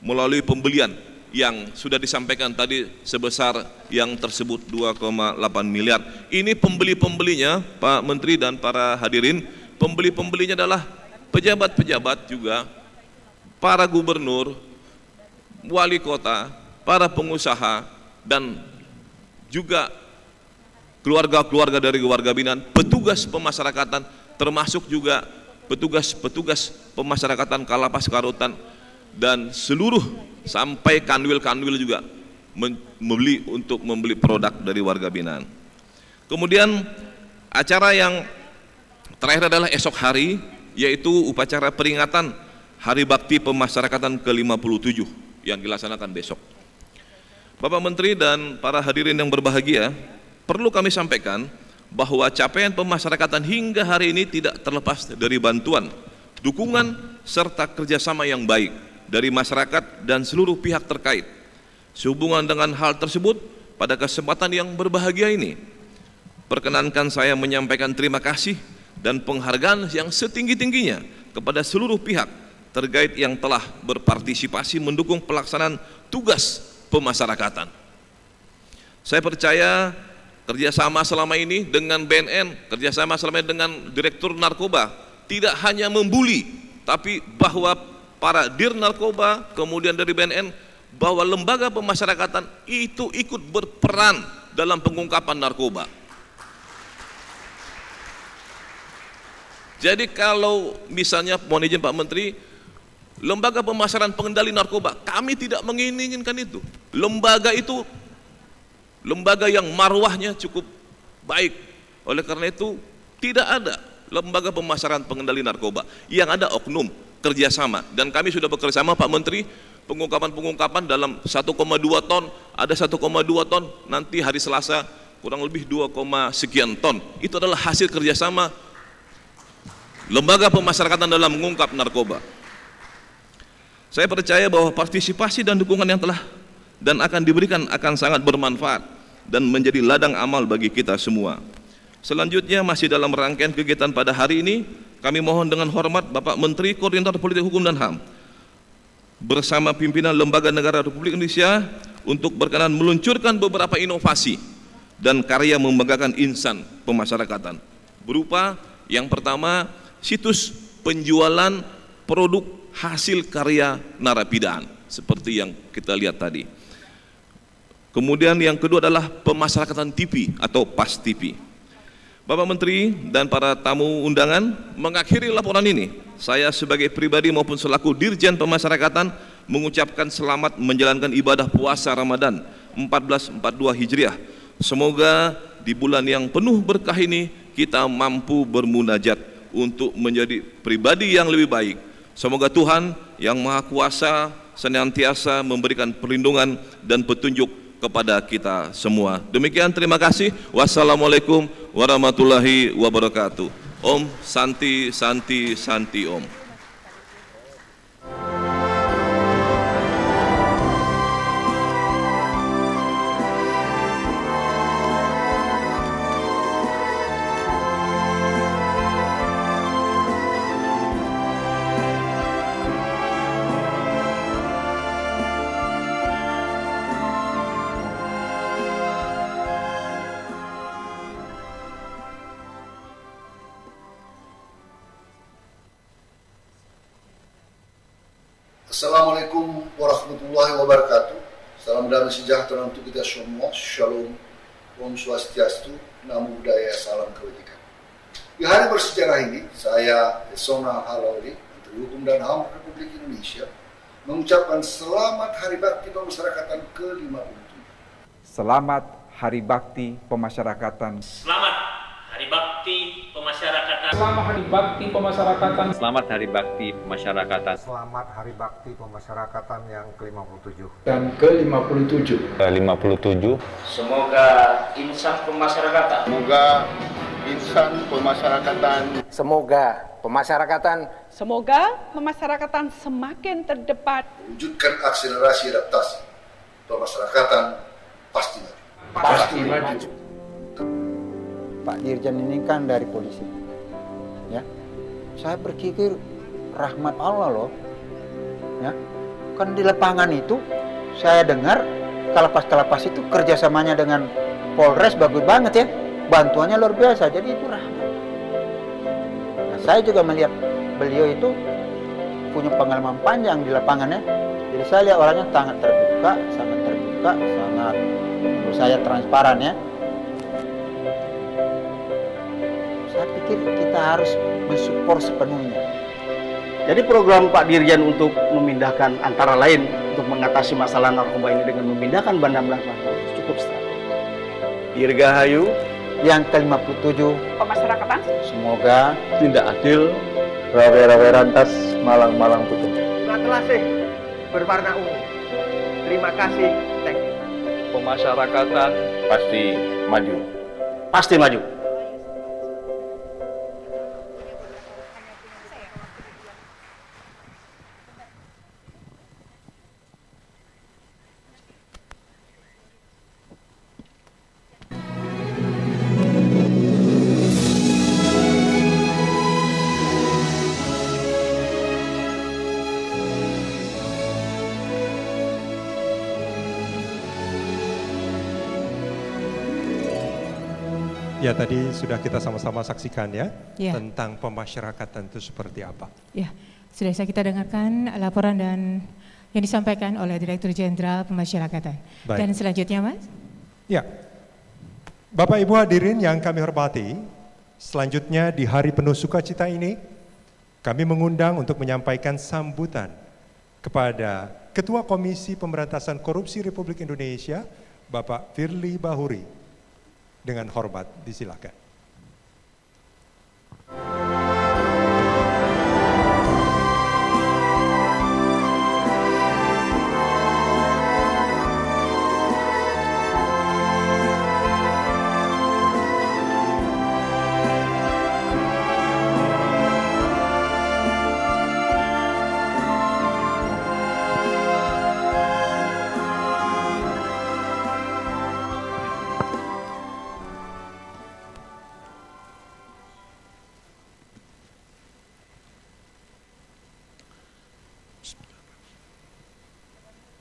melalui pembelian yang sudah disampaikan tadi sebesar yang tersebut 2,8 miliar. Ini pembeli-pembelinya Pak Menteri dan para hadirin, pembeli-pembelinya adalah pejabat-pejabat juga, para gubernur, wali kota, para pengusaha, dan juga keluarga-keluarga dari warga binaan, petugas pemasyarakatan, termasuk juga petugas-petugas pemasyarakatan Kalapas Karutan, dan seluruh sampai kanwil-kanwil juga membeli produk dari warga binaan. Kemudian acara yang terakhir adalah esok hari, yaitu upacara peringatan Hari Bakti Pemasyarakatan ke-57 yang dilaksanakan besok. Bapak Menteri dan para hadirin yang berbahagia, perlu kami sampaikan bahwa capaian pemasyarakatan hingga hari ini tidak terlepas dari bantuan, dukungan, serta kerjasama yang baik dari masyarakat dan seluruh pihak terkait. Sehubungan dengan hal tersebut, pada kesempatan yang berbahagia ini, perkenankan saya menyampaikan terima kasih dan penghargaan yang setinggi-tingginya kepada seluruh pihak terkait yang telah berpartisipasi mendukung pelaksanaan tugas pemasyarakatan. Saya percaya kerjasama selama ini dengan BNN, kerjasama selama ini dengan Direktur Narkoba tidak hanya membuli, tapi bahwa para Dir Narkoba, kemudian dari BNN, bahwa lembaga pemasyarakatan itu ikut berperan dalam pengungkapan narkoba. Jadi kalau misalnya, mohon izin Pak Menteri, lembaga pemasaran pengendali narkoba, kami tidak menginginkan itu. Lembaga itu lembaga yang marwahnya cukup baik. Oleh karena itu tidak ada lembaga pemasaran pengendali narkoba. Yang ada oknum, kerjasama. Dan kami sudah bekerjasama Pak Menteri, pengungkapan dalam 1,2 ton, ada 1,2 ton, nanti hari Selasa kurang lebih 2, sekian ton. Itu adalah hasil kerjasama lembaga pemasyarakatan dalam mengungkap narkoba. Saya percaya bahwa partisipasi dan dukungan yang telah dan akan diberikan akan sangat bermanfaat dan menjadi ladang amal bagi kita semua. Selanjutnya, masih dalam rangkaian kegiatan pada hari ini, kami mohon dengan hormat Bapak Menteri Koordinator Politik Hukum dan HAM bersama pimpinan Lembaga Negara Republik Indonesia untuk berkenan meluncurkan beberapa inovasi dan karya membanggakan insan pemasyarakatan, berupa yang pertama, situs penjualan produk hasil karya narapidaan seperti yang kita lihat tadi. Kemudian yang kedua adalah pemasyarakatan TV atau PAS TV. Bapak Menteri dan para tamu undangan, mengakhiri laporan ini, saya sebagai pribadi maupun selaku Dirjen Pemasyarakatan mengucapkan selamat menjalankan ibadah puasa Ramadan 1442 Hijriah. Semoga di bulan yang penuh berkah ini kita mampu bermunajat untuk menjadi pribadi yang lebih baik. Semoga Tuhan yang Maha Kuasa senantiasa memberikan perlindungan dan petunjuk kepada kita semua. Demikian, terima kasih. Wassalamualaikum warahmatullahi wabarakatuh. Om Santi Santi Santi Om. Assalamualaikum warahmatullahi wabarakatuh. Salam damai sejahtera untuk kita semua. Shalom, Om Swastiastu, Namo Buddhaya, salam kebajikan. Di hari bersejarah ini, saya Yasona Halauli, Menteri Hukum dan HAM Republik Indonesia, mengucapkan selamat Hari Bakti Pemasyarakatan ke-57. Selamat Hari Bakti Pemasyarakatan. Selamat Hari Bakti Pemasyarakatan. Selamat Hari Bakti Pemasyarakatan. Selamat Hari Bakti Pemasyarakatan. Selamat Hari Bakti Pemasyarakatan yang ke-57 dan ke-57. Ke-57. Semoga insan pemasyarakatan. Semoga insan pemasyarakatan. Semoga pemasyarakatan. Semoga pemasyarakatan semakin terdepan. Wujudkan akselerasi adaptasi. Pemasyarakatan pasti maju. Pasti maju. Pak Dirjen ini kan dari polisi, ya. Saya berpikir rahmat Allah loh, ya. Kan di lapangan itu saya dengar kalapas-kalapas itu kerjasamanya dengan Polres bagus banget ya, bantuannya luar biasa, jadi itu rahmat. Nah, saya juga melihat beliau itu punya pengalaman panjang di lapangannya, jadi saya lihat orangnya sangat terbuka, sangat menurut saya transparan ya. Saya pikir kita harus mensupport sepenuhnya. Jadi program Pak Dirjen untuk memindahkan antara lain untuk mengatasi masalah narkoba ini dengan memindahkan bandar-bandar narkoba cukup strategis. Dirgahayu yang ke-57 pemasyarakatan. Semoga tindak adil Rawe-rawe rantas malang-malang putih. Surat telasih berwarna ungu. Terima kasih. Thank you. Pemasyarakatan pasti maju. Pasti maju. Ya, tadi sudah kita sama-sama saksikan ya, ya, tentang pemasyarakatan itu seperti apa. Ya, sudah kita dengarkan laporan dan yang disampaikan oleh Direktur Jenderal Pemasyarakatan. Baik. Dan selanjutnya, Mas? Ya, Bapak Ibu hadirin yang kami hormati, selanjutnya di hari penuh sukacita ini, kami mengundang untuk menyampaikan sambutan kepada Ketua Komisi Pemberantasan Korupsi Republik Indonesia, Bapak Firly Bahuri. Dengan hormat, disilakan.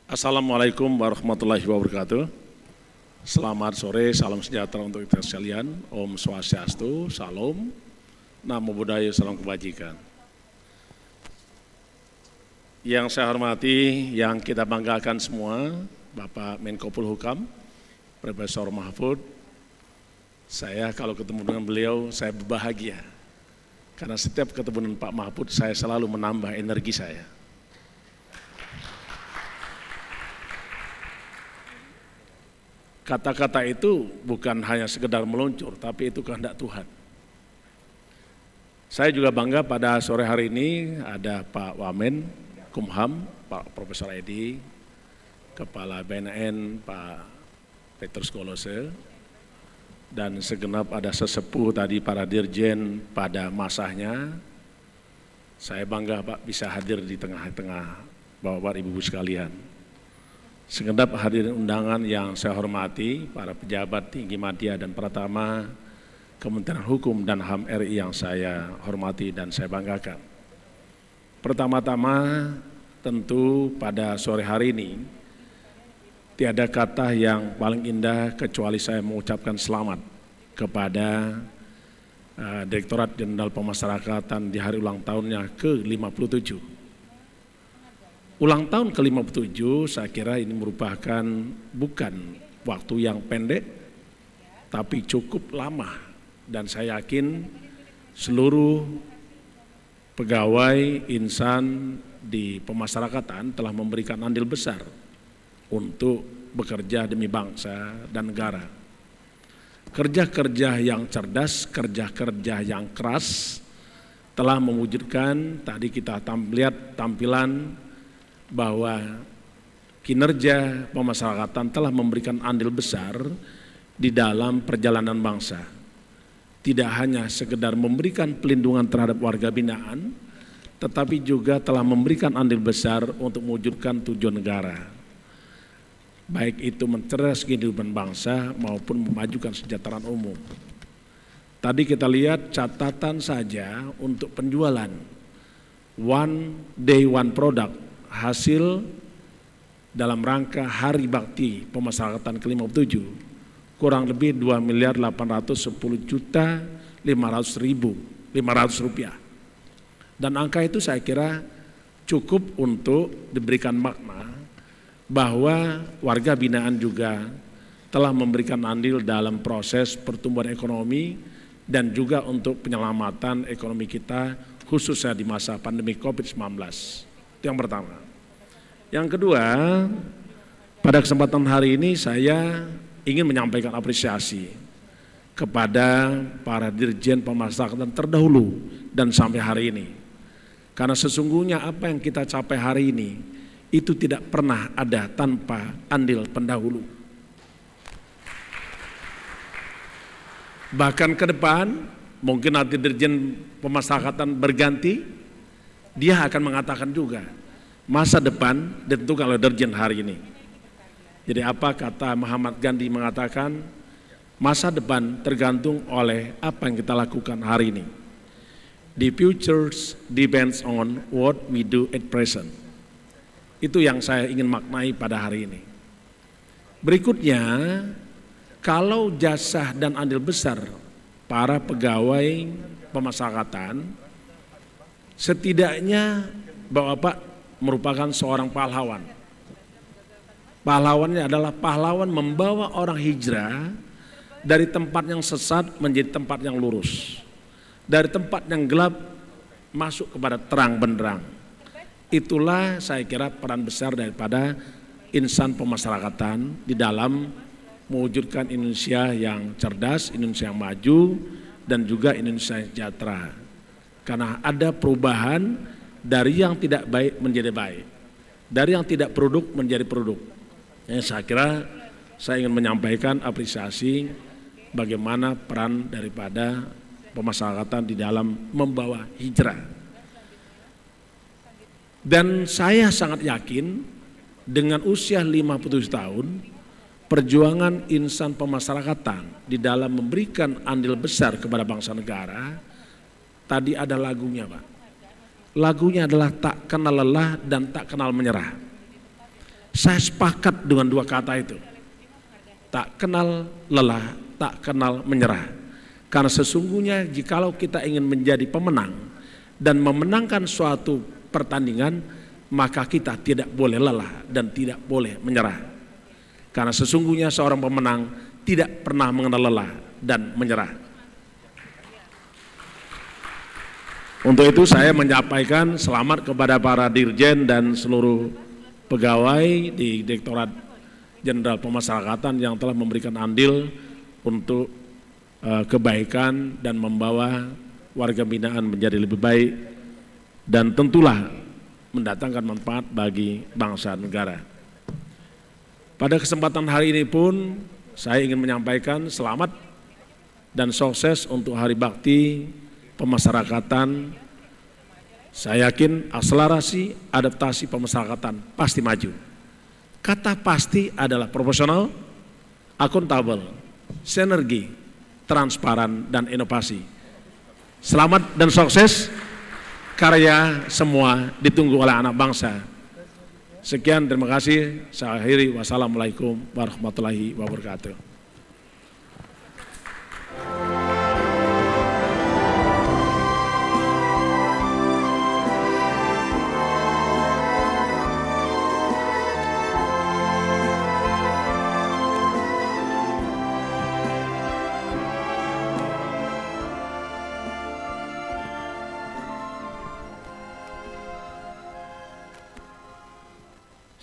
Assalamualaikum warahmatullahi wabarakatuh. Selamat sore, salam sejahtera untuk kita sekalian. Om Swastiastu, Salam, Namo Buddhaya, Salam Kebajikan. Yang saya hormati, yang kita banggakan semua, Bapak Menko Polhukam, Profesor Mahfud. Saya kalau ketemu dengan beliau, saya berbahagia. Karena setiap ketemu dengan Pak Mahfud, saya selalu menambah energi saya. Kata-kata itu bukan hanya sekedar meluncur, tapi itu kehendak Tuhan. Saya juga bangga pada sore hari ini ada Pak Wamen Kumham, Pak Profesor Edi, Kepala BNN Pak Petrus Kolose, dan segenap ada sesepuh tadi para dirjen pada masanya. Saya bangga Pak bisa hadir di tengah-tengah Bapak Ibu sekalian. Segenap hadirin undangan yang saya hormati, para pejabat tinggi media dan pratama Kementerian Hukum dan HAM RI yang saya hormati dan saya banggakan. Pertama-tama tentu pada sore hari ini tiada kata yang paling indah kecuali saya mengucapkan selamat kepada Direktorat Jenderal Pemasyarakatan di hari ulang tahunnya ke-57. Ulang tahun ke-57 saya kira ini merupakan bukan waktu yang pendek, tapi cukup lama. Dan saya yakin seluruh pegawai insan di pemasyarakatan telah memberikan andil besar untuk bekerja demi bangsa dan negara. Kerja-kerja yang cerdas, kerja-kerja yang keras telah mewujudkan, tadi kita lihat tampilan bahwa kinerja pemasyarakatan telah memberikan andil besar di dalam perjalanan bangsa. Tidak hanya sekedar memberikan pelindungan terhadap warga binaan, tetapi juga telah memberikan andil besar untuk mewujudkan tujuan negara. Baik itu mencerdaskan kehidupan bangsa maupun memajukan kesejahteraan umum. Tadi kita lihat catatan saja untuk penjualan one day one product hasil dalam rangka Hari Bakti Pemasyarakatan ke-57 kurang lebih 2.810.500.500 rupiah. Dan angka itu saya kira cukup untuk diberikan makna bahwa warga binaan juga telah memberikan andil dalam proses pertumbuhan ekonomi dan juga untuk penyelamatan ekonomi kita khususnya di masa pandemi COVID-19. Itu yang pertama. Yang kedua, pada kesempatan hari ini saya ingin menyampaikan apresiasi kepada para dirjen pemasyarakatan terdahulu dan sampai hari ini. Karena sesungguhnya apa yang kita capai hari ini itu tidak pernah ada tanpa andil pendahulu. Bahkan ke depan mungkin nanti Dirjen Pemasyarakatan berganti, dia akan mengatakan juga masa depan ditentukan oleh Dirjen hari ini. Jadi apa kata Muhammad Gandhi mengatakan, masa depan tergantung oleh apa yang kita lakukan hari ini. The future depends on what we do at present. Itu yang saya ingin maknai pada hari ini. Berikutnya, kalau jasa dan andil besar para pegawai pemasyarakatan, setidaknya Bapak merupakan seorang pahlawan. Pahlawannya adalah pahlawan membawa orang hijrah dari tempat yang sesat menjadi tempat yang lurus. Dari tempat yang gelap masuk kepada terang benderang. Itulah saya kira peran besar daripada insan pemasyarakatan di dalam mewujudkan Indonesia yang cerdas, Indonesia yang maju, dan juga Indonesia yang sejahtera. Karena ada perubahan dari yang tidak baik menjadi baik, dari yang tidak produk menjadi produk. Saya kira saya ingin menyampaikan apresiasi bagaimana peran daripada pemasyarakatan di dalam membawa hijrah. Dan saya sangat yakin dengan usia 57 tahun, perjuangan insan pemasyarakatan di dalam memberikan andil besar kepada bangsa negara, tadi ada lagunya Pak. Lagunya adalah tak kenal lelah dan tak kenal menyerah. Saya sepakat dengan dua kata itu. Tak kenal lelah, tak kenal menyerah. Karena sesungguhnya jikalau kita ingin menjadi pemenang dan memenangkan suatu pertandingan, maka kita tidak boleh lelah dan tidak boleh menyerah. Karena sesungguhnya seorang pemenang tidak pernah mengenal lelah dan menyerah. Untuk itu saya menyampaikan selamat kepada para dirjen dan seluruh pegawai di Direktorat Jenderal Pemasyarakatan yang telah memberikan andil untuk kebaikan dan membawa warga binaan menjadi lebih baik dan tentulah mendatangkan manfaat bagi bangsa negara. Pada kesempatan hari ini pun saya ingin menyampaikan selamat dan sukses untuk Hari Bakti Pemasyarakatan. Saya yakin akselerasi adaptasi pemasyarakatan pasti maju. Kata pasti adalah profesional, akuntabel, sinergi, transparan, dan inovasi. Selamat dan sukses, karya semua ditunggu oleh anak bangsa. Sekian, terima kasih. Saya akhiri, wassalamualaikum warahmatullahi wabarakatuh.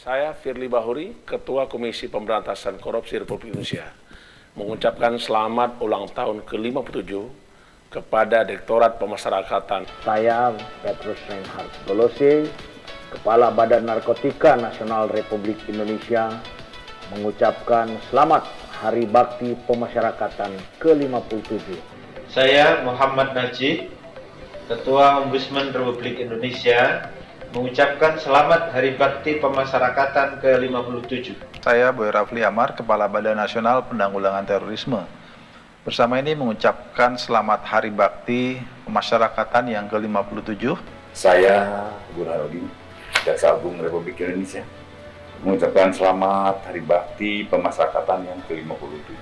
Saya Firly Bahuri, Ketua Komisi Pemberantasan Korupsi Republik Indonesia, mengucapkan selamat ulang tahun ke-57 kepada Direktorat Pemasyarakatan. Saya Petrus Reinhard Golose, Kepala Badan Narkotika Nasional Republik Indonesia, mengucapkan selamat Hari Bakti Pemasyarakatan ke-57. Saya Muhammad Najib, Ketua Ombudsman Republik Indonesia, mengucapkan selamat Hari Bakti Pemasyarakatan ke-57. Saya Boy Rafli Amar, Kepala Badan Nasional Penanggulangan Terorisme. Bersama ini mengucapkan selamat Hari Bakti Pemasyarakatan yang ke-57. Saya Burhanuddin, Jaksa Agung Republik Indonesia, mengucapkan selamat Hari Bakti Pemasyarakatan yang ke-57.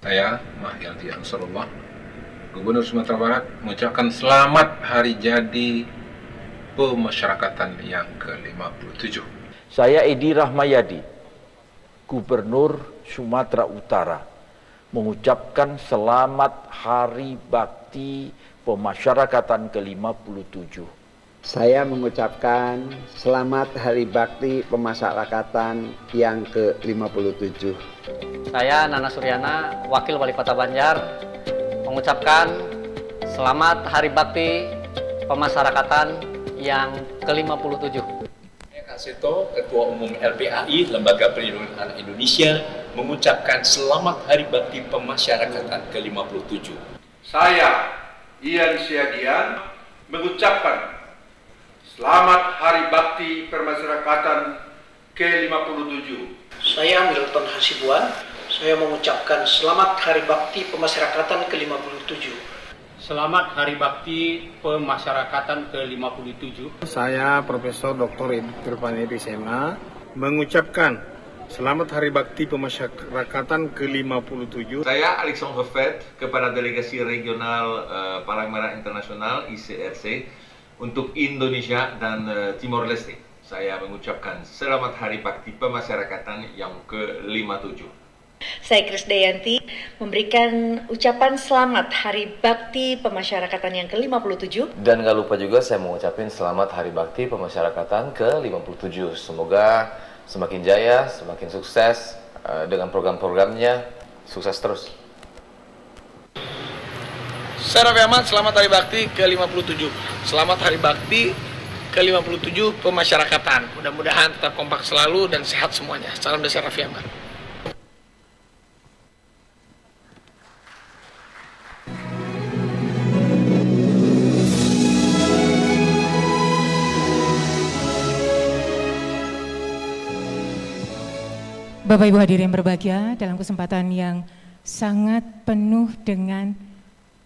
Saya Mahyaldi Ansarullah, Gubernur Sumatera Barat, mengucapkan selamat Hari Jadi Pemasyarakatan yang ke-57. Saya Edi Rahmayadi, Gubernur Sumatera Utara, mengucapkan selamat Hari Bakti Pemasyarakatan ke-57. Saya mengucapkan selamat Hari Bakti Pemasyarakatan yang ke-57. Saya Nana Suryana, Wakil Wali Kota Banjar, mengucapkan selamat Hari Bakti Pemasyarakatan yang ke-57. Kak Seto, Ketua Umum LPAI, Lembaga Perlindungan Anak Indonesia, mengucapkan Selamat Hari Bakti Pemasyarakatan ke-57. Saya, Ian Syadian, mengucapkan Selamat Hari Bakti Pemasyarakatan ke-57. Saya Milton Hasibuan, saya mengucapkan Selamat Hari Bakti Pemasyarakatan ke-57. Selamat Hari Bakti Pemasyarakatan ke-57. Saya Profesor Dr. Edi Tirpani Pisema mengucapkan Selamat Hari Bakti Pemasyarakatan ke-57. Saya Alexandre Fett kepada Delegasi Regional Palang Merah Internasional ICRC untuk Indonesia dan Timor Leste. Saya mengucapkan Selamat Hari Bakti Pemasyarakatan yang ke-57. Saya Krisdayanti memberikan ucapan selamat Hari Bakti Pemasyarakatan yang ke-57. Dan gak lupa juga saya mengucapkan selamat Hari Bakti Pemasyarakatan ke-57. Semoga semakin jaya, semakin sukses dengan program-programnya, sukses terus. Saya Raffi Ahmad, selamat Hari Bakti ke-57. Selamat Hari Bakti ke-57 Pemasyarakatan. Mudah-mudahan tetap kompak selalu dan sehat semuanya. Salam dari saya Raffi Ahmad. Bapak Ibu hadirin yang berbahagia, dalam kesempatan yang sangat penuh dengan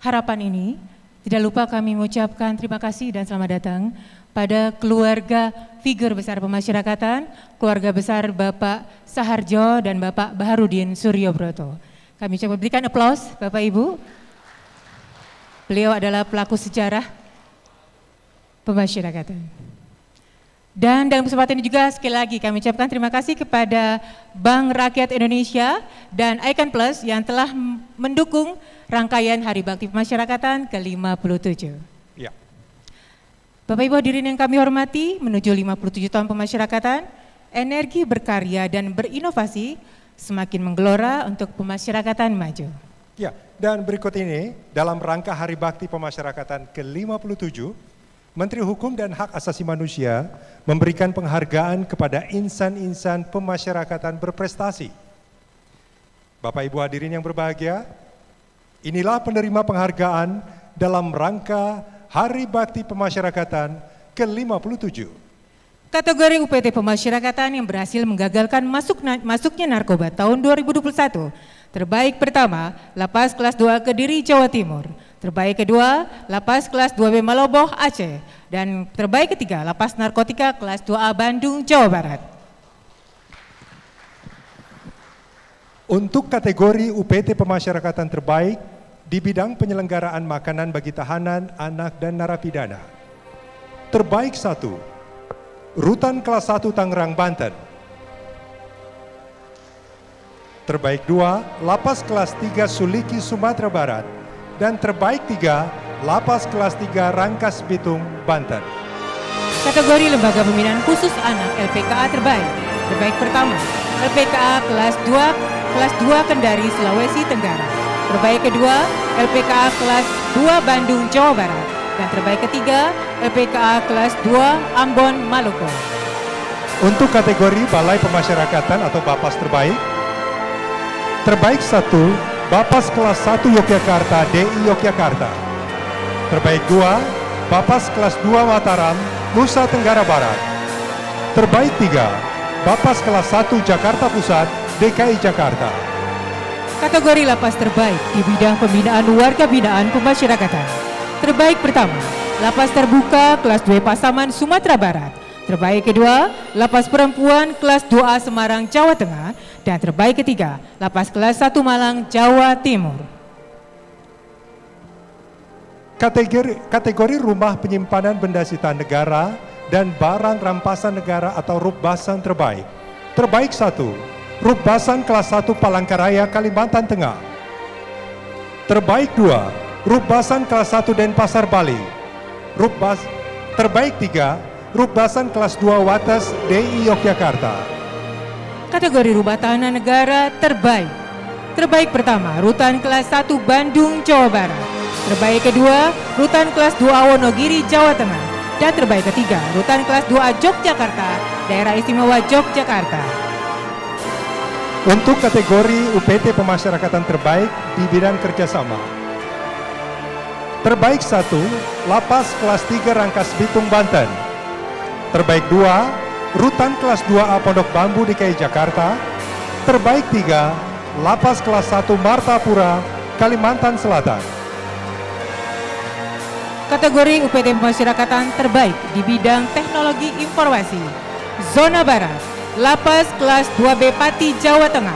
harapan ini, tidak lupa kami mengucapkan terima kasih dan selamat datang pada keluarga figur besar pemasyarakatan, keluarga besar Bapak Saharjo dan Bapak Baharudin Suryobroto. Kami coba berikan aplaus Bapak Ibu. Beliau adalah pelaku sejarah pemasyarakatan. Dan dalam kesempatan ini juga sekali lagi kami ucapkan terima kasih kepada Bank Rakyat Indonesia dan Icon Plus yang telah mendukung rangkaian Hari Bakti Pemasyarakatan ke-57. Ya. Bapak Ibu hadirin yang kami hormati, menuju 57 tahun pemasyarakatan, energi berkarya dan berinovasi semakin menggelora untuk pemasyarakatan maju. Ya, dan berikut ini dalam rangka Hari Bakti Pemasyarakatan ke-57, Menteri Hukum dan Hak Asasi Manusia memberikan penghargaan kepada insan-insan pemasyarakatan berprestasi. Bapak Ibu hadirin yang berbahagia, inilah penerima penghargaan dalam rangka Hari Bakti Pemasyarakatan ke-57. Kategori UPT Pemasyarakatan yang berhasil menggagalkan masuknya narkoba tahun 2021. Terbaik pertama, Lapas Kelas 2 Kediri, Jawa Timur. Terbaik kedua, Lapas Kelas 2B Maloboh, Aceh. Dan terbaik ketiga, Lapas Narkotika Kelas 2A Bandung, Jawa Barat. Untuk kategori UPT Pemasyarakatan terbaik di bidang penyelenggaraan makanan bagi tahanan, anak, dan narapidana. Terbaik 1, Rutan Kelas 1 Tangerang, Banten. Terbaik 2, Lapas Kelas 3 Suliki, Sumatera Barat. Dan terbaik 3, Lapas Kelas 3 Rangkas Bitung, Banten. Kategori Lembaga Pembinaan Khusus Anak LPKA terbaik. Terbaik pertama, LPKA Kelas 2 Kendari, Sulawesi Tenggara. Terbaik kedua, LPKA Kelas 2 Bandung, Jawa Barat. Dan terbaik ketiga, LPKA Kelas 2 Ambon, Maluku. Untuk kategori Balai Pemasyarakatan atau Bapas terbaik, terbaik 1, Bapas Kelas 1 Yogyakarta, DI Yogyakarta. Terbaik 2, Bapas Kelas 2 Mataram, Nusa Tenggara Barat. Terbaik 3, Bapas Kelas 1 Jakarta Pusat, DKI Jakarta. Kategori Lapas terbaik di bidang pembinaan warga binaan pemasyarakatan. Terbaik pertama, Lapas Terbuka Kelas 2 Pasaman, Sumatera Barat. Terbaik kedua, Lapas Perempuan Kelas 2A Semarang, Jawa Tengah. Dan terbaik ketiga, Lapas Kelas 1 Malang, Jawa Timur. Kategori Rumah Penyimpanan Benda Sita Negara dan Barang Rampasan Negara atau Rukbasan terbaik. Terbaik 1, Rukbasan Kelas 1 Palangkaraya, Kalimantan Tengah. Terbaik 2, Rukbasan Kelas 1 Denpasar, Bali. Terbaik 3, Rukbasan Kelas 2 Wates, DI Yogyakarta. Kategori Rumah Tahanan Negara terbaik. Terbaik pertama, Rutan Kelas 1 Bandung, Jawa Barat. Terbaik kedua, Rutan Kelas 2 Wonogiri, Jawa Tengah. Dan terbaik ketiga, Rutan kelas 2A Yogyakarta, Daerah Istimewa Yogyakarta. Untuk kategori UPT Pemasyarakatan terbaik di bidang kerjasama. Terbaik 1, Lapas kelas 3 Rangkas Bitung Banten. Terbaik 2, Rutan kelas 2A Pondok Bambu DKI Jakarta. Terbaik 3, Lapas kelas 1 Martapura, Kalimantan Selatan. Kategori UPT Pemasyarakatan terbaik di bidang teknologi informasi. Zona Barat, Lapas kelas 2B Pati, Jawa Tengah.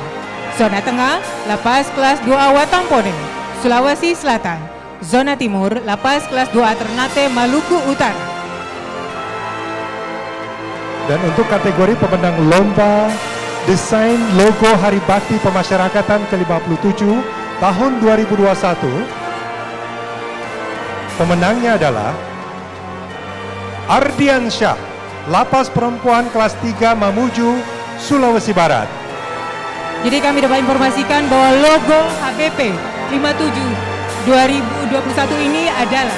Zona Tengah, Lapas kelas 2A Watampone, Sulawesi Selatan. Zona Timur, Lapas kelas 2A Ternate, Maluku Utara. Dan untuk kategori pemenang lomba desain logo Hari Bakti Pemasyarakatan ke-57 tahun 2021, pemenangnya adalah Ardiansyah, Lapas Perempuan kelas 3 Mamuju, Sulawesi Barat. Jadi kami dapat informasikan bahwa logo HBP 57 2021 ini adalah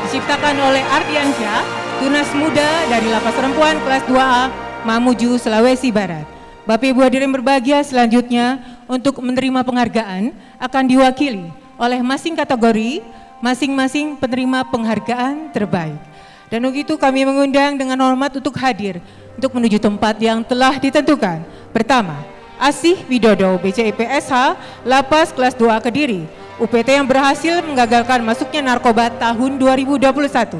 diciptakan oleh Ardiansyah, tunas muda dari Lapas Perempuan kelas 2A Mamuju, Sulawesi Barat. Bapak Ibu hadirin berbahagia, selanjutnya untuk menerima penghargaan akan diwakili oleh masing-masing penerima penghargaan terbaik. Dan untuk itu kami mengundang dengan hormat untuk hadir untuk menuju tempat yang telah ditentukan. Pertama, Asih Widodo BCIP SH, Lapas kelas 2A Kediri, UPT yang berhasil menggagalkan masuknya narkoba tahun 2021.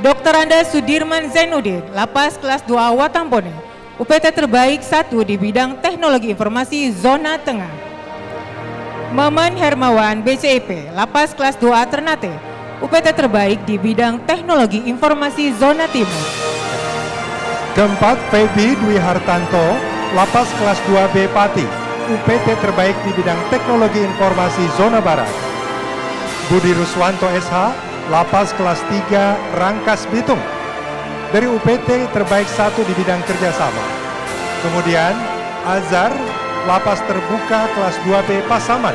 Dr. Anda Sudirman Zainuddin, Lapas kelas 2A Watampone, UPT terbaik 1 di bidang teknologi informasi Zona Tengah. Maman Hermawan BCIP, Lapas kelas 2A Ternate, UPT terbaik di bidang teknologi informasi Zona Timur. Keempat, Feby Dwi Hartanto, Lapas kelas 2B Pati, UPT terbaik di bidang teknologi informasi Zona Barat. Budi Ruswanto SH, Lapas kelas 3 Rangkas Bitung, dari UPT terbaik 1 di bidang kerjasama. Kemudian Azhar, Lapas Terbuka kelas 2B Pasaman,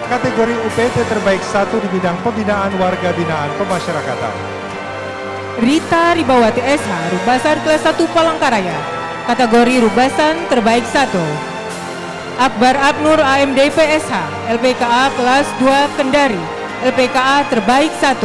kategori UPT terbaik 1 di bidang pembinaan warga binaan pemasyarakatan. Rita Ribawati SH, Rubasan kelas 1 Palangkaraya, kategori Rubasan terbaik 1. Akbar Abnur AMDP SH, LPKA kelas 2 Kendari, LPKA terbaik 1.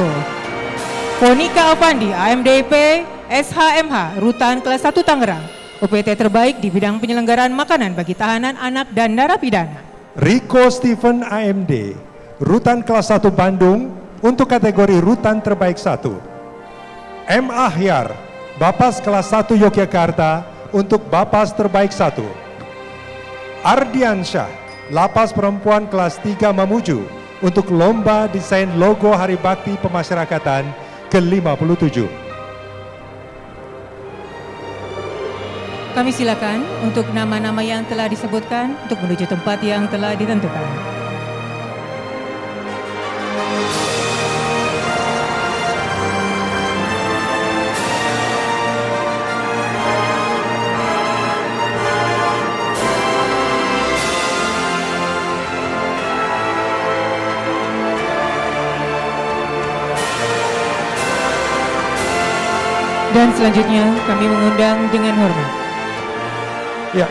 Fonika Avandi AMDP SHMH, Rutan kelas 1 Tangerang, UPT terbaik di bidang penyelenggaraan makanan bagi tahanan, anak, dan narapidana. Riko Steven AMD, Rutan kelas 1 Bandung, untuk kategori Rutan terbaik 1. M. Ahyar, Bapas kelas 1 Yogyakarta, untuk Bapas terbaik 1. Ardiansyah, Lapas Perempuan kelas 3 Mamuju, untuk lomba desain logo Hari Bakti Pemasyarakatan ke-57. Kami silakan untuk nama-nama yang telah disebutkan untuk menuju tempat yang telah ditentukan. Dan selanjutnya kami mengundang dengan hormat. Ya,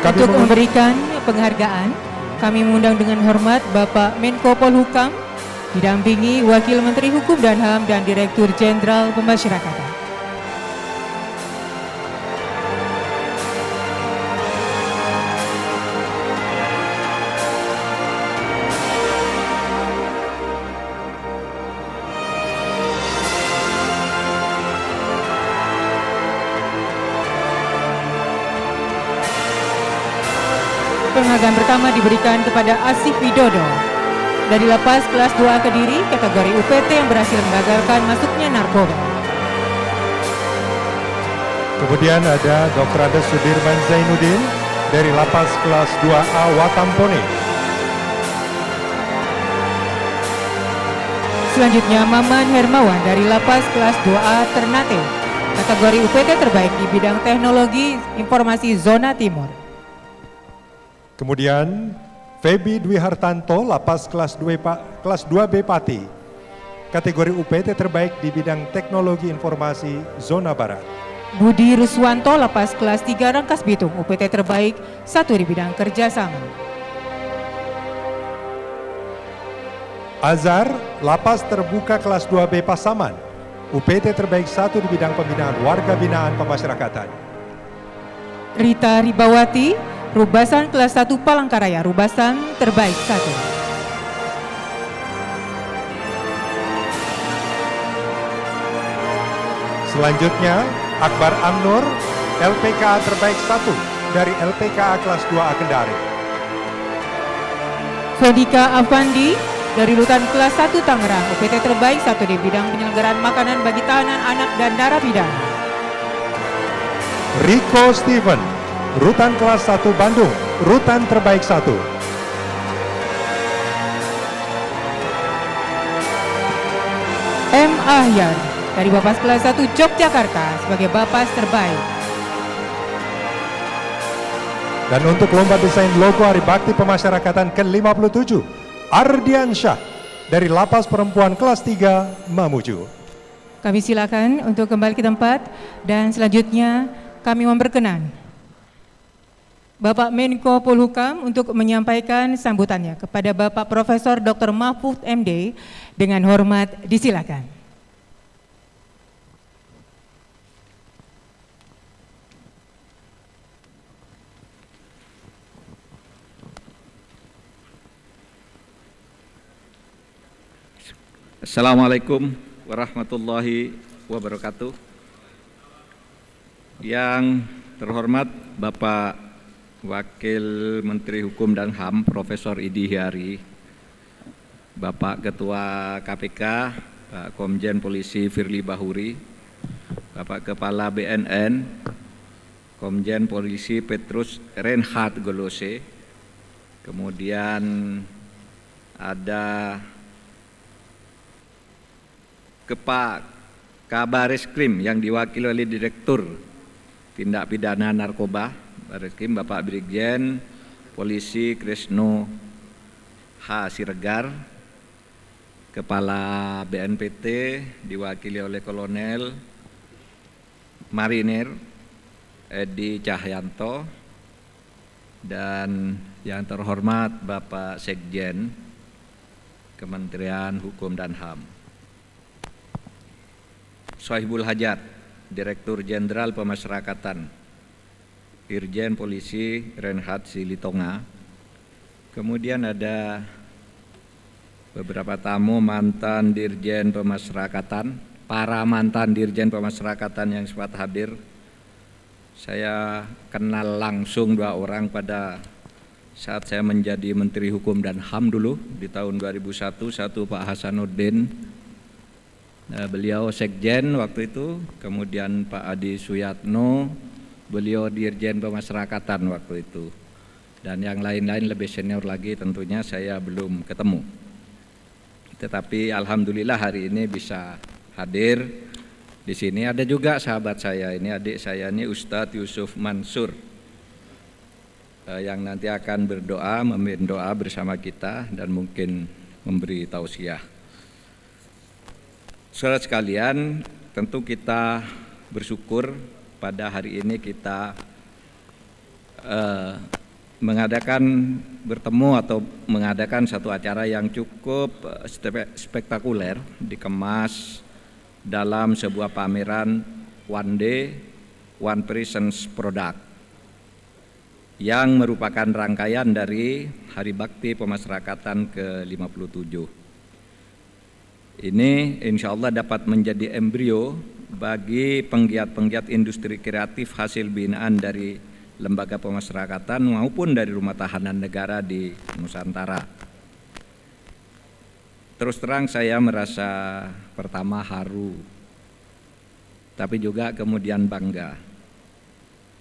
untuk memberikan penghargaan, kami mengundang dengan hormat Bapak Menko Polhukam, didampingi Wakil Menteri Hukum dan HAM dan Direktur Jenderal Pemasyarakatan. Penghargaan pertama diberikan kepada Asih Widodo dari Lapas kelas 2A Kediri, kategori UPT yang berhasil menggagalkan masuknya narkoba. Kemudian ada Dr. Anda Sudirman Zainuddin dari Lapas kelas 2A Watampone. Selanjutnya Maman Hermawan dari Lapas kelas 2A Ternate, kategori UPT terbaik di bidang teknologi informasi Zona Timur. Kemudian Feby Dwi Hartanto, Lapas kelas 2B Pati, kategori UPT terbaik di bidang teknologi informasi zona barat. Budi Ruswanto, Lapas kelas 3 Rangkas Bitung, UPT terbaik 1 di bidang kerjasama. Azhar, Lapas terbuka kelas 2B Pasaman, UPT terbaik 1 di bidang pembinaan warga binaan pemasyarakatan. Rita Ribawati, Rubasan kelas 1 Palangkaraya, Rubasan terbaik 1. Selanjutnya, Akbar Amnur, LPKA terbaik 1 dari LPKA kelas 2A Kendari. Fedika Avandi dari Rutan kelas 1 Tangerang, UPT terbaik 1 di bidang penyelenggaraan makanan bagi tahanan anak dan narapidana. Rico Steven, Rutan kelas 1 Bandung, Rutan terbaik 1. M. Ahyar dari Bapas kelas 1 Yogyakarta sebagai Bapas terbaik. Dan untuk lomba desain logo Hari Bakti Pemasyarakatan ke-57, Ardian Syah dari Lapas Perempuan kelas 3 Mamuju. Kami silakan untuk kembali ke tempat dan selanjutnya kami memperkenan Bapak Menko Polhukam untuk menyampaikan sambutannya kepada Bapak Profesor Dr. Mahfud MD. Dengan hormat disilakan. Assalamualaikum warahmatullahi wabarakatuh. Yang terhormat Bapak Wakil Menteri Hukum dan HAM Profesor Idi Hyari, Bapak Ketua KPK Pak Komjen Polisi Firly Bahuri, Bapak Kepala BNN Komjen Polisi Petrus Reinhard Golose, kemudian ada Kabareskrim yang diwakili oleh Direktur Tindak Pidana Narkoba Bareskrim Bapak Brigjen Polisi Krisno H. Siregar, Kepala BNPT diwakili oleh Kolonel Marinir Edi Cahyanto, dan yang terhormat Bapak Sekjen Kementerian Hukum dan HAM. Sohibul Hajat, Direktur Jenderal Pemasyarakatan, Irjen Polisi Reinhard Silitonga. Kemudian ada beberapa tamu mantan Dirjen Pemasyarakatan, para mantan Dirjen Pemasyarakatan yang sempat hadir. Saya kenal langsung 2 orang pada saat saya menjadi Menteri Hukum dan HAM dulu di tahun 2001, satu Pak Hasanuddin, beliau Sekjen waktu itu, kemudian Pak Adi Suyatno, beliau Dirjen Pemasyarakatan waktu itu, dan yang lain-lain lebih senior lagi tentunya saya belum ketemu. Tetapi alhamdulillah hari ini bisa hadir di sini. Ada juga sahabat saya, ini adik saya ini Ustadz Yusuf Mansur, yang nanti akan berdoa, memimpin doa bersama kita dan mungkin memberi tausiah. Saudara sekalian, tentu kita bersyukur pada hari ini kita mengadakan satu acara yang cukup spektakuler, dikemas dalam sebuah pameran One Day One Presence Product yang merupakan rangkaian dari Hari Bakti Pemasyarakatan ke-57. Ini insya Allah dapat menjadi embrio bagi penggiat-penggiat industri kreatif hasil binaan dari lembaga pemasyarakatan maupun dari rumah tahanan negara di Nusantara. Terus terang saya merasa pertama haru, tapi juga kemudian bangga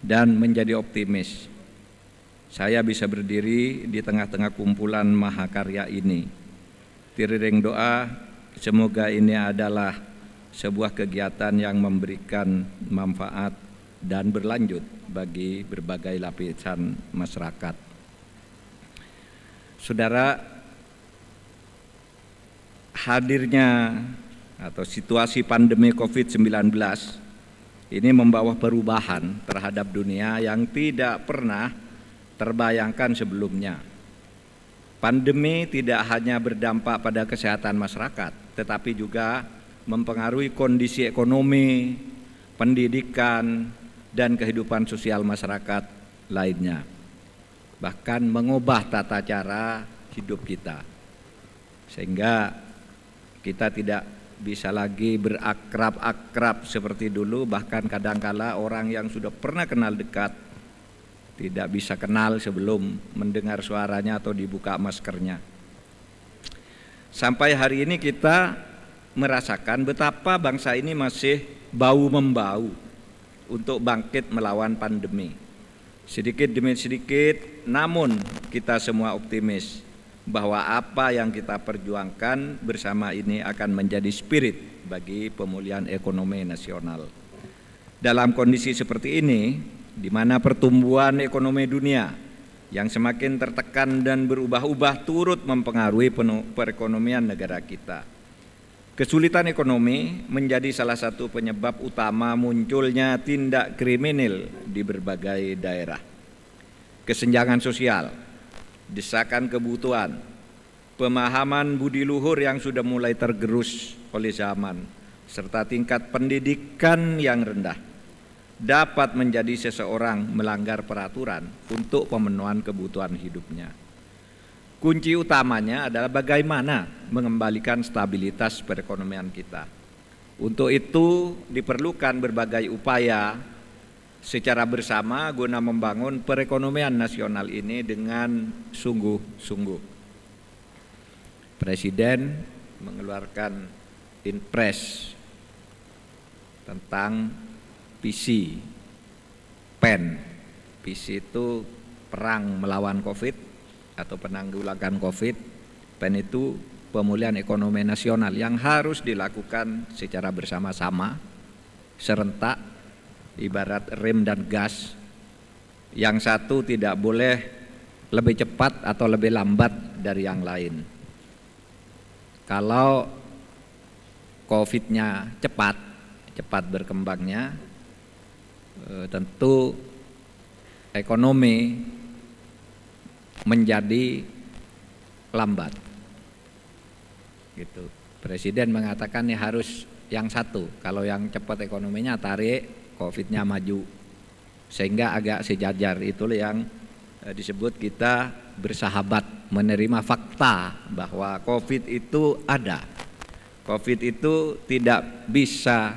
dan menjadi optimis. Saya bisa berdiri di tengah-tengah kumpulan mahakarya ini. Teriring doa, semoga ini adalah sebuah kegiatan yang memberikan manfaat dan berlanjut bagi berbagai lapisan masyarakat. Saudara, hadirnya atau situasi pandemi COVID-19 ini membawa perubahan terhadap dunia yang tidak pernah terbayangkan sebelumnya. Pandemi tidak hanya berdampak pada kesehatan masyarakat, tetapi juga mempengaruhi kondisi ekonomi, pendidikan, dan kehidupan sosial masyarakat lainnya. Bahkan mengubah tata cara hidup kita. Sehingga kita tidak bisa lagi berakrab-akrab seperti dulu, bahkan kadangkala orang yang sudah pernah kenal dekat tidak bisa kenal sebelum mendengar suaranya atau dibuka maskernya. Sampai hari ini kita merasakan betapa bangsa ini masih bau-membau untuk bangkit melawan pandemi. Sedikit demi sedikit, namun kita semua optimis bahwa apa yang kita perjuangkan bersama ini akan menjadi spirit bagi pemulihan ekonomi nasional. Dalam kondisi seperti ini, di mana pertumbuhan ekonomi dunia yang semakin tertekan dan berubah-ubah turut mempengaruhi perekonomian negara kita. Kesulitan ekonomi menjadi salah satu penyebab utama munculnya tindak kriminal di berbagai daerah. Kesenjangan sosial, desakan kebutuhan, pemahaman budi luhur yang sudah mulai tergerus oleh zaman, serta tingkat pendidikan yang rendah dapat menjadi seseorang melanggar peraturan untuk pemenuhan kebutuhan hidupnya. Kunci utamanya adalah bagaimana mengembalikan stabilitas perekonomian kita. Untuk itu diperlukan berbagai upaya secara bersama guna membangun perekonomian nasional ini dengan sungguh-sungguh. Presiden mengeluarkan Inpres tentang visi PEN. Visi itu perang melawan COVID atau penanggulangan COVID. PEN itu pemulihan ekonomi nasional yang harus dilakukan secara bersama-sama, serentak, ibarat rem dan gas. Yang satu tidak boleh lebih cepat atau lebih lambat dari yang lain. Kalau COVID-nya cepat berkembangnya, tentu ekonomi menjadi lambat. Gitu. Presiden mengatakan ini harus yang satu, kalau yang cepat ekonominya tarik, COVID-nya maju. Sehingga agak sejajar, itulah yang disebut kita bersahabat, menerima fakta bahwa COVID itu ada. COVID itu tidak bisa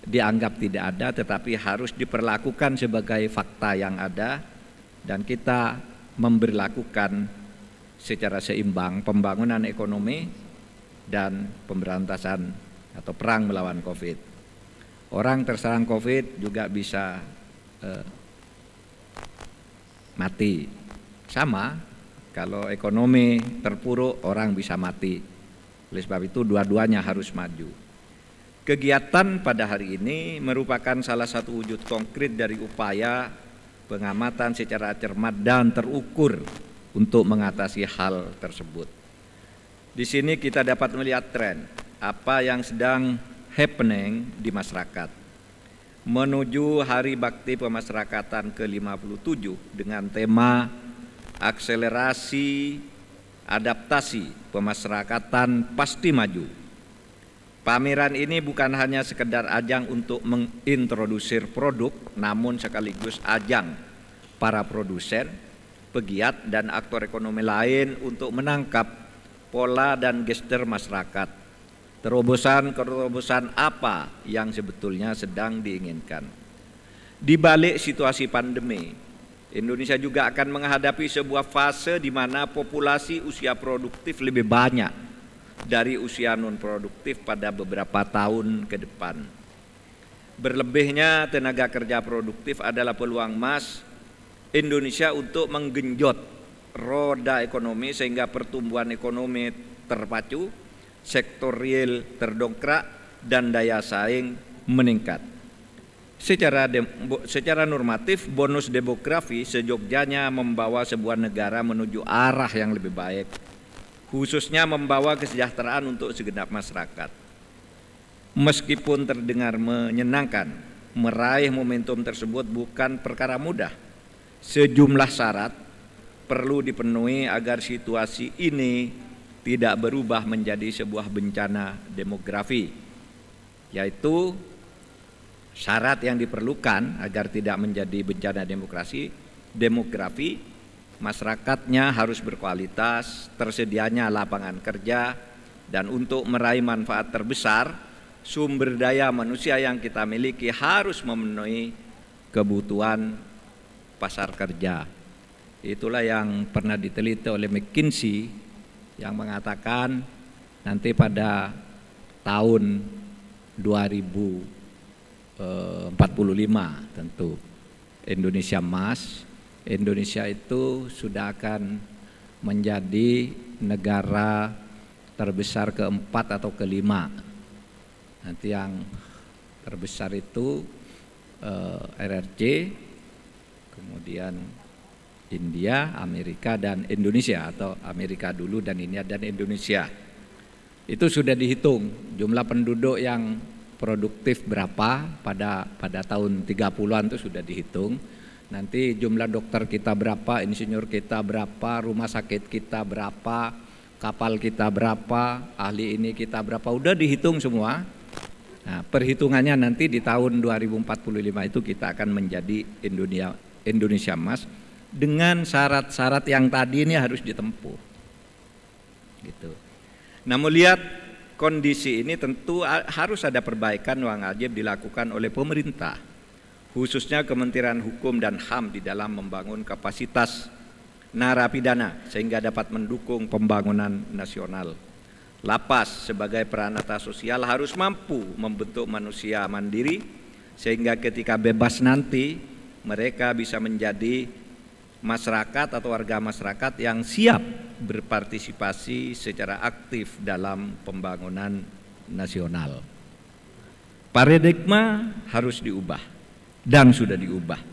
dianggap tidak ada, tetapi harus diperlakukan sebagai fakta yang ada, dan kita memberlakukan secara seimbang pembangunan ekonomi dan pemberantasan atau perang melawan COVID. Orang terserang COVID juga bisa mati. Sama, kalau ekonomi terpuruk orang bisa mati. Oleh sebab itu dua-duanya harus maju. Kegiatan pada hari ini merupakan salah satu wujud konkret dari upaya pengamatan secara cermat dan terukur untuk mengatasi hal tersebut. Di sini kita dapat melihat tren apa yang sedang happening di masyarakat. Menuju Hari Bakti Pemasyarakatan ke-57 dengan tema akselerasi adaptasi pemasyarakatan pasti maju. Pameran ini bukan hanya sekedar ajang untuk mengintrodusir produk, namun sekaligus ajang para produsen, pegiat, dan aktor ekonomi lain untuk menangkap pola dan gestur masyarakat. Terobosan apa yang sebetulnya sedang diinginkan. Di balik situasi pandemi, Indonesia juga akan menghadapi sebuah fase di mana populasi usia produktif lebih banyak dari usia non-produktif pada beberapa tahun ke depan. Berlebihnya tenaga kerja produktif adalah peluang emas Indonesia untuk menggenjot roda ekonomi sehingga pertumbuhan ekonomi terpacu, sektor real terdongkrak, dan daya saing meningkat. Secara normatif, bonus demografi sejogjanya membawa sebuah negara menuju arah yang lebih baik. khususnya membawa kesejahteraan untuk segenap masyarakat. Meskipun terdengar menyenangkan, meraih momentum tersebut bukan perkara mudah. Sejumlah syarat perlu dipenuhi agar situasi ini tidak berubah menjadi sebuah bencana demografi, yaitu syarat yang diperlukan agar tidak menjadi bencana demografi, masyarakatnya harus berkualitas, tersedianya lapangan kerja, dan untuk meraih manfaat terbesar, sumber daya manusia yang kita miliki harus memenuhi kebutuhan pasar kerja. Itulah yang pernah diteliti oleh McKinsey yang mengatakan nanti pada tahun 2045 tentu Indonesia emas, Indonesia itu sudah akan menjadi negara terbesar keempat atau kelima. Nanti yang terbesar itu RRC, kemudian India, Amerika, dan Indonesia, atau Amerika dulu dan India dan Indonesia. Itu sudah dihitung jumlah penduduk yang produktif berapa pada tahun 30-an itu sudah dihitung. Nanti jumlah dokter kita berapa, insinyur kita berapa, rumah sakit kita berapa, kapal kita berapa, ahli ini kita berapa, udah dihitung semua. Nah, perhitungannya nanti di tahun 2045 itu kita akan menjadi Indonesia emas dengan syarat-syarat yang tadi ini harus ditempuh. Gitu. Nah, melihat kondisi ini tentu harus ada perbaikan yang wajib dilakukan oleh pemerintah, khususnya Kementerian Hukum dan HAM di dalam membangun kapasitas narapidana sehingga dapat mendukung pembangunan nasional. Lapas sebagai peranata sosial harus mampu membentuk manusia mandiri sehingga ketika bebas nanti mereka bisa menjadi masyarakat atau warga masyarakat yang siap berpartisipasi secara aktif dalam pembangunan nasional. Paradigma harus diubah dan sudah diubah.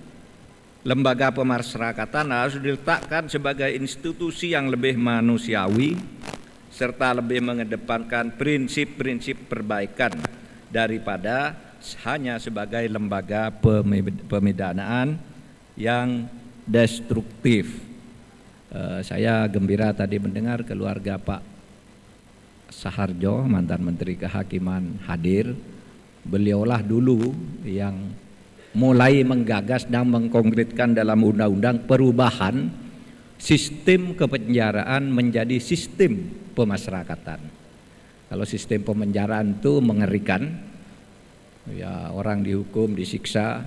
Lembaga pemasyarakatan harus diletakkan sebagai institusi yang lebih manusiawi serta lebih mengedepankan prinsip-prinsip perbaikan daripada hanya sebagai lembaga pemidanaan yang destruktif. Saya gembira tadi mendengar keluarga Pak Saharjo, mantan Menteri Kehakiman, hadir. Beliaulah dulu yang mulai menggagas dan mengkonkretkan dalam undang-undang perubahan sistem kepenjaraan menjadi sistem pemasyarakatan. Kalau sistem pemenjaraan itu mengerikan, ya orang dihukum, disiksa,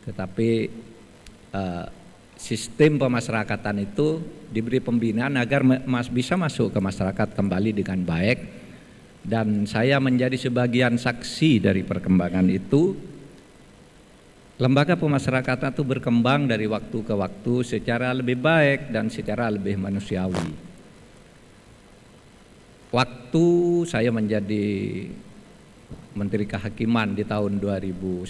tetapi sistem pemasyarakatan itu diberi pembinaan agar bisa masuk ke masyarakat kembali dengan baik, dan saya menjadi sebagian saksi dari perkembangan itu. Lembaga pemasyarakatan itu berkembang dari waktu ke waktu secara lebih baik dan secara lebih manusiawi. Waktu saya menjadi Menteri Kehakiman di tahun 2001,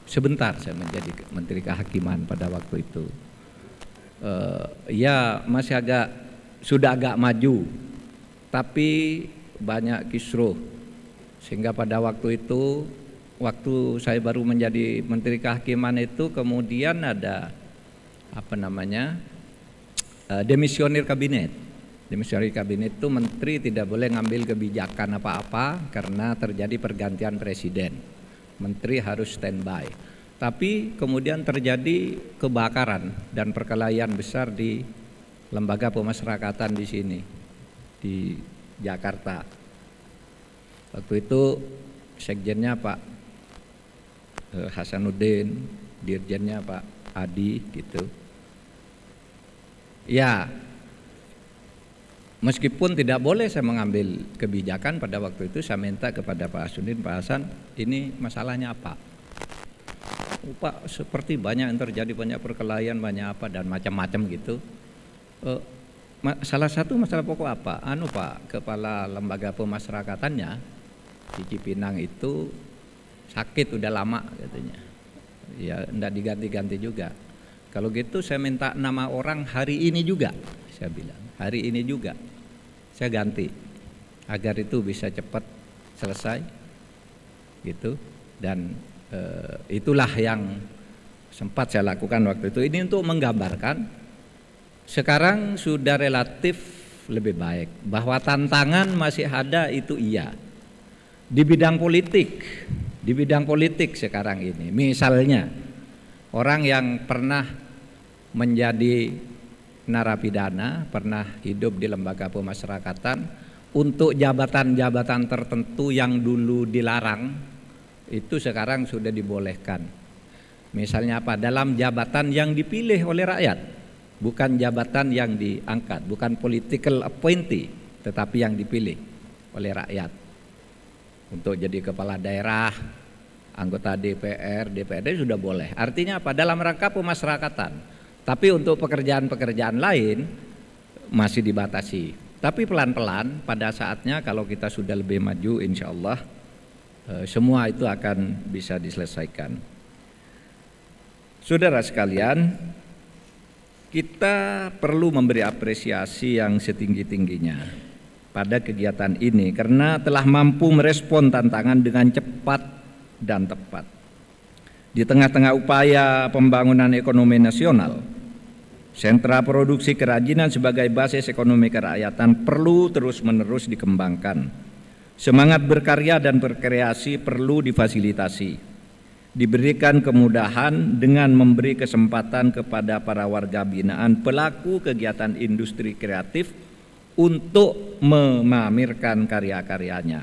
sebentar saya menjadi Menteri Kehakiman pada waktu itu. Ya masih sudah agak maju, tapi banyak kisruh, sehingga pada waktu itu, waktu saya baru menjadi Menteri Kehakiman itu, kemudian ada demisioner kabinet. Demisioner kabinet itu menteri tidak boleh ngambil kebijakan apa-apa karena terjadi pergantian presiden. Menteri harus standby. Tapi kemudian terjadi kebakaran dan perkelahian besar di lembaga pemasyarakatan di sini, di Jakarta. Waktu itu sekjennya Pak Hasanuddin, dirjennya Pak Adi gitu. Ya, meskipun tidak boleh saya mengambil kebijakan pada waktu itu, saya minta kepada Pak Hasanuddin, Pak Hasan, ini masalahnya apa? Pak, seperti banyak yang terjadi, banyak perkelahian, banyak apa dan macam-macam gitu. Salah satu masalah pokok apa? Pak, kepala lembaga pemasyarakatannya di Cipinang itu sakit udah lama katanya. Ya enggak diganti-ganti juga. Kalau gitu saya minta nama orang hari ini juga, saya bilang hari ini juga. saya ganti agar itu bisa cepat selesai gitu. Dan itulah yang sempat saya lakukan waktu itu. Ini untuk menggambarkan sekarang sudah relatif lebih baik, bahwa tantangan masih ada, itu iya. Di bidang politik sekarang ini, misalnya orang yang pernah menjadi narapidana, pernah hidup di lembaga pemasyarakatan, untuk jabatan-jabatan tertentu yang dulu dilarang, itu sekarang sudah dibolehkan. Misalnya apa? Dalam jabatan yang dipilih oleh rakyat, bukan jabatan yang diangkat, bukan political appointee, tetapi yang dipilih oleh rakyat. Untuk jadi kepala daerah, anggota DPR, DPRD sudah boleh. Artinya apa? Dalam rangka pemasyarakatan. Tapi untuk pekerjaan-pekerjaan lain masih dibatasi. Tapi pelan-pelan pada saatnya kalau kita sudah lebih maju, insya Allah semua itu akan bisa diselesaikan. Saudara sekalian, kita perlu memberi apresiasi yang setinggi-tingginya pada kegiatan ini karena telah mampu merespon tantangan dengan cepat dan tepat. Di tengah-tengah upaya pembangunan ekonomi nasional, sentra produksi kerajinan sebagai basis ekonomi kerakyatan perlu terus-menerus dikembangkan. Semangat berkarya dan berkreasi perlu difasilitasi, diberikan kemudahan dengan memberi kesempatan kepada para warga binaan pelaku kegiatan industri kreatif untuk memamerkan karya-karyanya.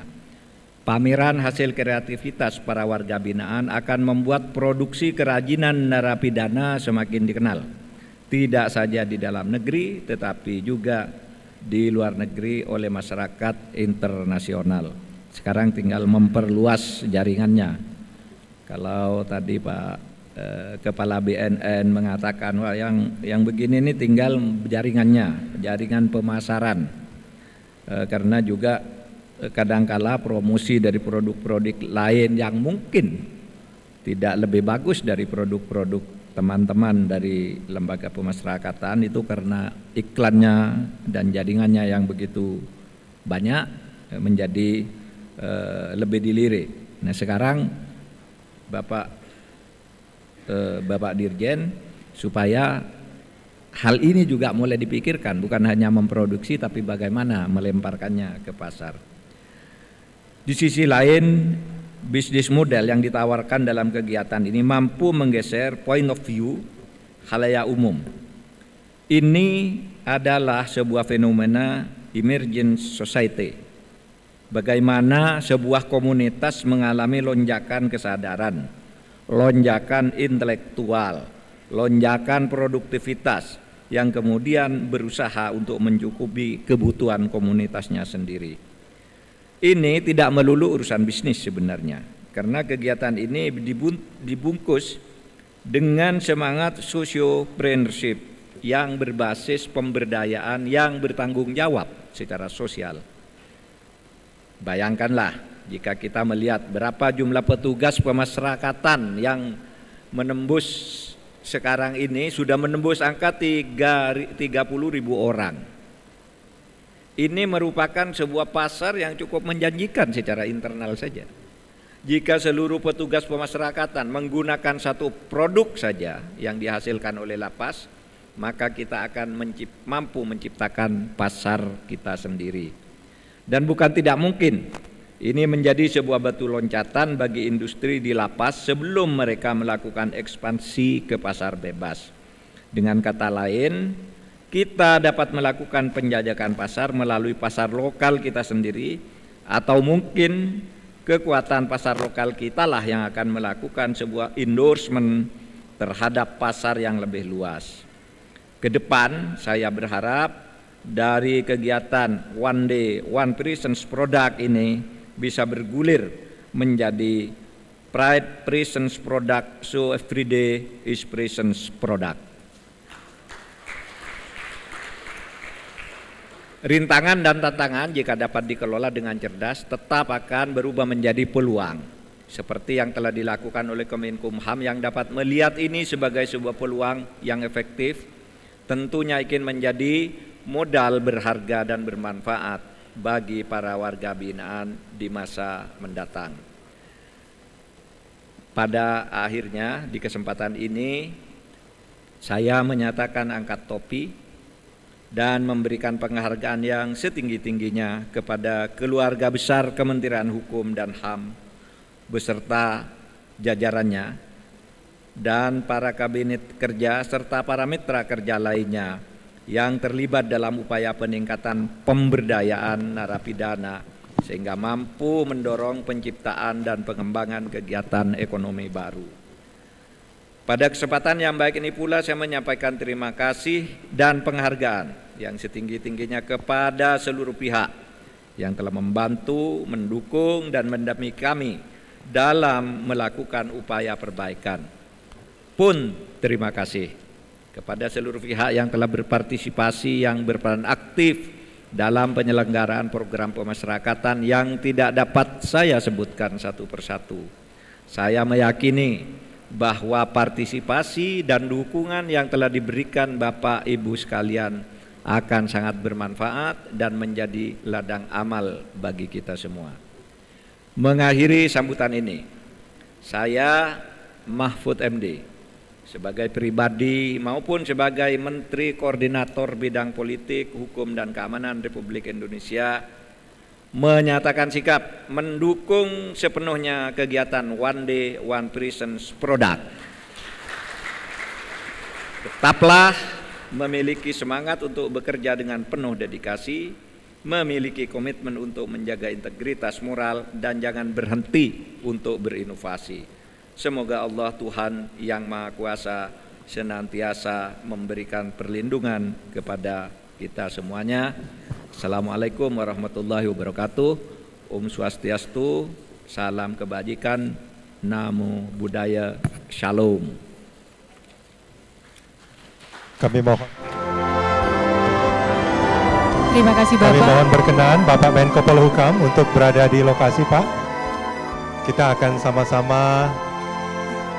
Pameran hasil kreativitas para warga binaan akan membuat produksi kerajinan narapidana semakin dikenal, tidak saja di dalam negeri tetapi juga di luar negeri oleh masyarakat internasional. Sekarang tinggal memperluas jaringannya. Kalau tadi Pak Kepala BNN mengatakan, wah yang begini ini tinggal jaringannya, jaringan pemasaran. Karena juga kadangkala promosi dari produk-produk lain yang mungkin tidak lebih bagus dari produk-produk teman-teman dari lembaga pemasyarakatan itu karena iklannya dan jaringannya yang begitu banyak menjadi lebih dilirik. Nah sekarang Bapak Dirjen supaya hal ini juga mulai dipikirkan, bukan hanya memproduksi tapi bagaimana melemparkannya ke pasar. Di sisi lain, bisnis model yang ditawarkan dalam kegiatan ini mampu menggeser point of view khalayak umum. Ini adalah sebuah fenomena emergent society. Bagaimana sebuah komunitas mengalami lonjakan kesadaran, lonjakan intelektual, lonjakan produktivitas yang kemudian berusaha untuk mencukupi kebutuhan komunitasnya sendiri. Ini tidak melulu urusan bisnis sebenarnya, karena kegiatan ini dibungkus dengan semangat sociopreneurship yang berbasis pemberdayaan yang bertanggung jawab secara sosial. Bayangkanlah jika kita melihat berapa jumlah petugas pemasyarakatan yang menembus sekarang ini, sudah menembus angka 30.000 orang. Ini merupakan sebuah pasar yang cukup menjanjikan secara internal saja. Jika seluruh petugas pemasyarakatan menggunakan satu produk saja yang dihasilkan oleh lapas, maka kita akan mampu menciptakan pasar kita sendiri. Dan bukan tidak mungkin ini menjadi sebuah batu loncatan bagi industri di lapas sebelum mereka melakukan ekspansi ke pasar bebas. Dengan kata lain, kita dapat melakukan penjajakan pasar melalui pasar lokal kita sendiri, atau mungkin kekuatan pasar lokal kita lah yang akan melakukan sebuah endorsement terhadap pasar yang lebih luas. Ke depan saya berharap dari kegiatan One Day One Presence Product ini bisa bergulir menjadi Pride Presence Product, so every day is Presence Product. Rintangan dan tantangan jika dapat dikelola dengan cerdas tetap akan berubah menjadi peluang, seperti yang telah dilakukan oleh Kemenkumham yang dapat melihat ini sebagai sebuah peluang yang efektif. Tentunya ingin menjadi modal berharga dan bermanfaat bagi para warga binaan di masa mendatang. Pada akhirnya di kesempatan ini saya menyatakan angkat topi dan memberikan penghargaan yang setinggi-tingginya kepada keluarga besar Kementerian Hukum dan HAM beserta jajarannya dan para kabinet kerja serta para mitra kerja lainnya yang terlibat dalam upaya peningkatan pemberdayaan narapidana sehingga mampu mendorong penciptaan dan pengembangan kegiatan ekonomi baru. Pada kesempatan yang baik ini pula saya menyampaikan terima kasih dan penghargaan yang setinggi-tingginya kepada seluruh pihak yang telah membantu, mendukung dan mendampingi kami dalam melakukan upaya perbaikan. Pun terima kasih kepada seluruh pihak yang telah berpartisipasi, yang berperan aktif dalam penyelenggaraan program pemasyarakatan yang tidak dapat saya sebutkan satu persatu. Saya meyakini bahwa partisipasi dan dukungan yang telah diberikan Bapak Ibu sekalian akan sangat bermanfaat dan menjadi ladang amal bagi kita semua. Mengakhiri sambutan ini, saya Mahfud MD sebagai pribadi maupun sebagai Menteri Koordinator Bidang Politik, Hukum dan Keamanan Republik Indonesia menyatakan sikap mendukung sepenuhnya kegiatan One Day One Prisons Product. Tetaplah memiliki semangat untuk bekerja dengan penuh dedikasi, memiliki komitmen untuk menjaga integritas moral dan jangan berhenti untuk berinovasi. Semoga Allah Tuhan yang Maha Kuasa senantiasa memberikan perlindungan kepada kita semuanya. Assalamualaikum warahmatullahi wabarakatuh. Om Swastiastu, salam kebajikan, namo buddhaya, shalom. Kami mohon. Terima kasih Bapak. Kami mohon berkenan Bapak Menko Polhukam untuk berada di lokasi Pak. Kita akan sama-sama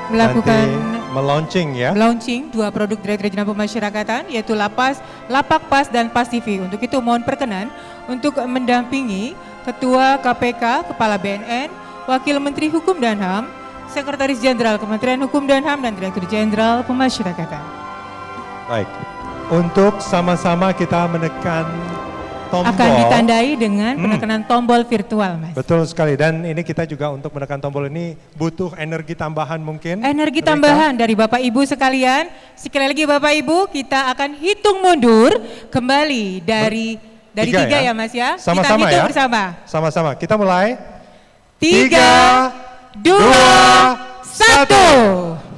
melakukan melaunching ya. Launching dua produk Direktur Jenderal Pemasyarakatan yaitu Lapas, Lapak Pas dan Pas TV. Untuk itu mohon perkenan untuk mendampingi Ketua KPK, Kepala BNN, Wakil Menteri Hukum dan HAM, Sekretaris Jenderal Kementerian Hukum dan HAM dan Direktur Jenderal Pemasyarakatan. Baik. Untuk sama-sama kita menekan tombol. Akan ditandai dengan penekanan tombol virtual, Mas. Betul sekali, dan ini kita juga untuk menekan tombol ini butuh energi tambahan mungkin. Energi tambahan dari Bapak Ibu sekalian. Sekali lagi Bapak Ibu, kita akan hitung mundur kembali dari tiga ya Mas ya. Sama-sama kita hitung ya. bersama. Sama-sama, kita mulai. 3, 2, 1.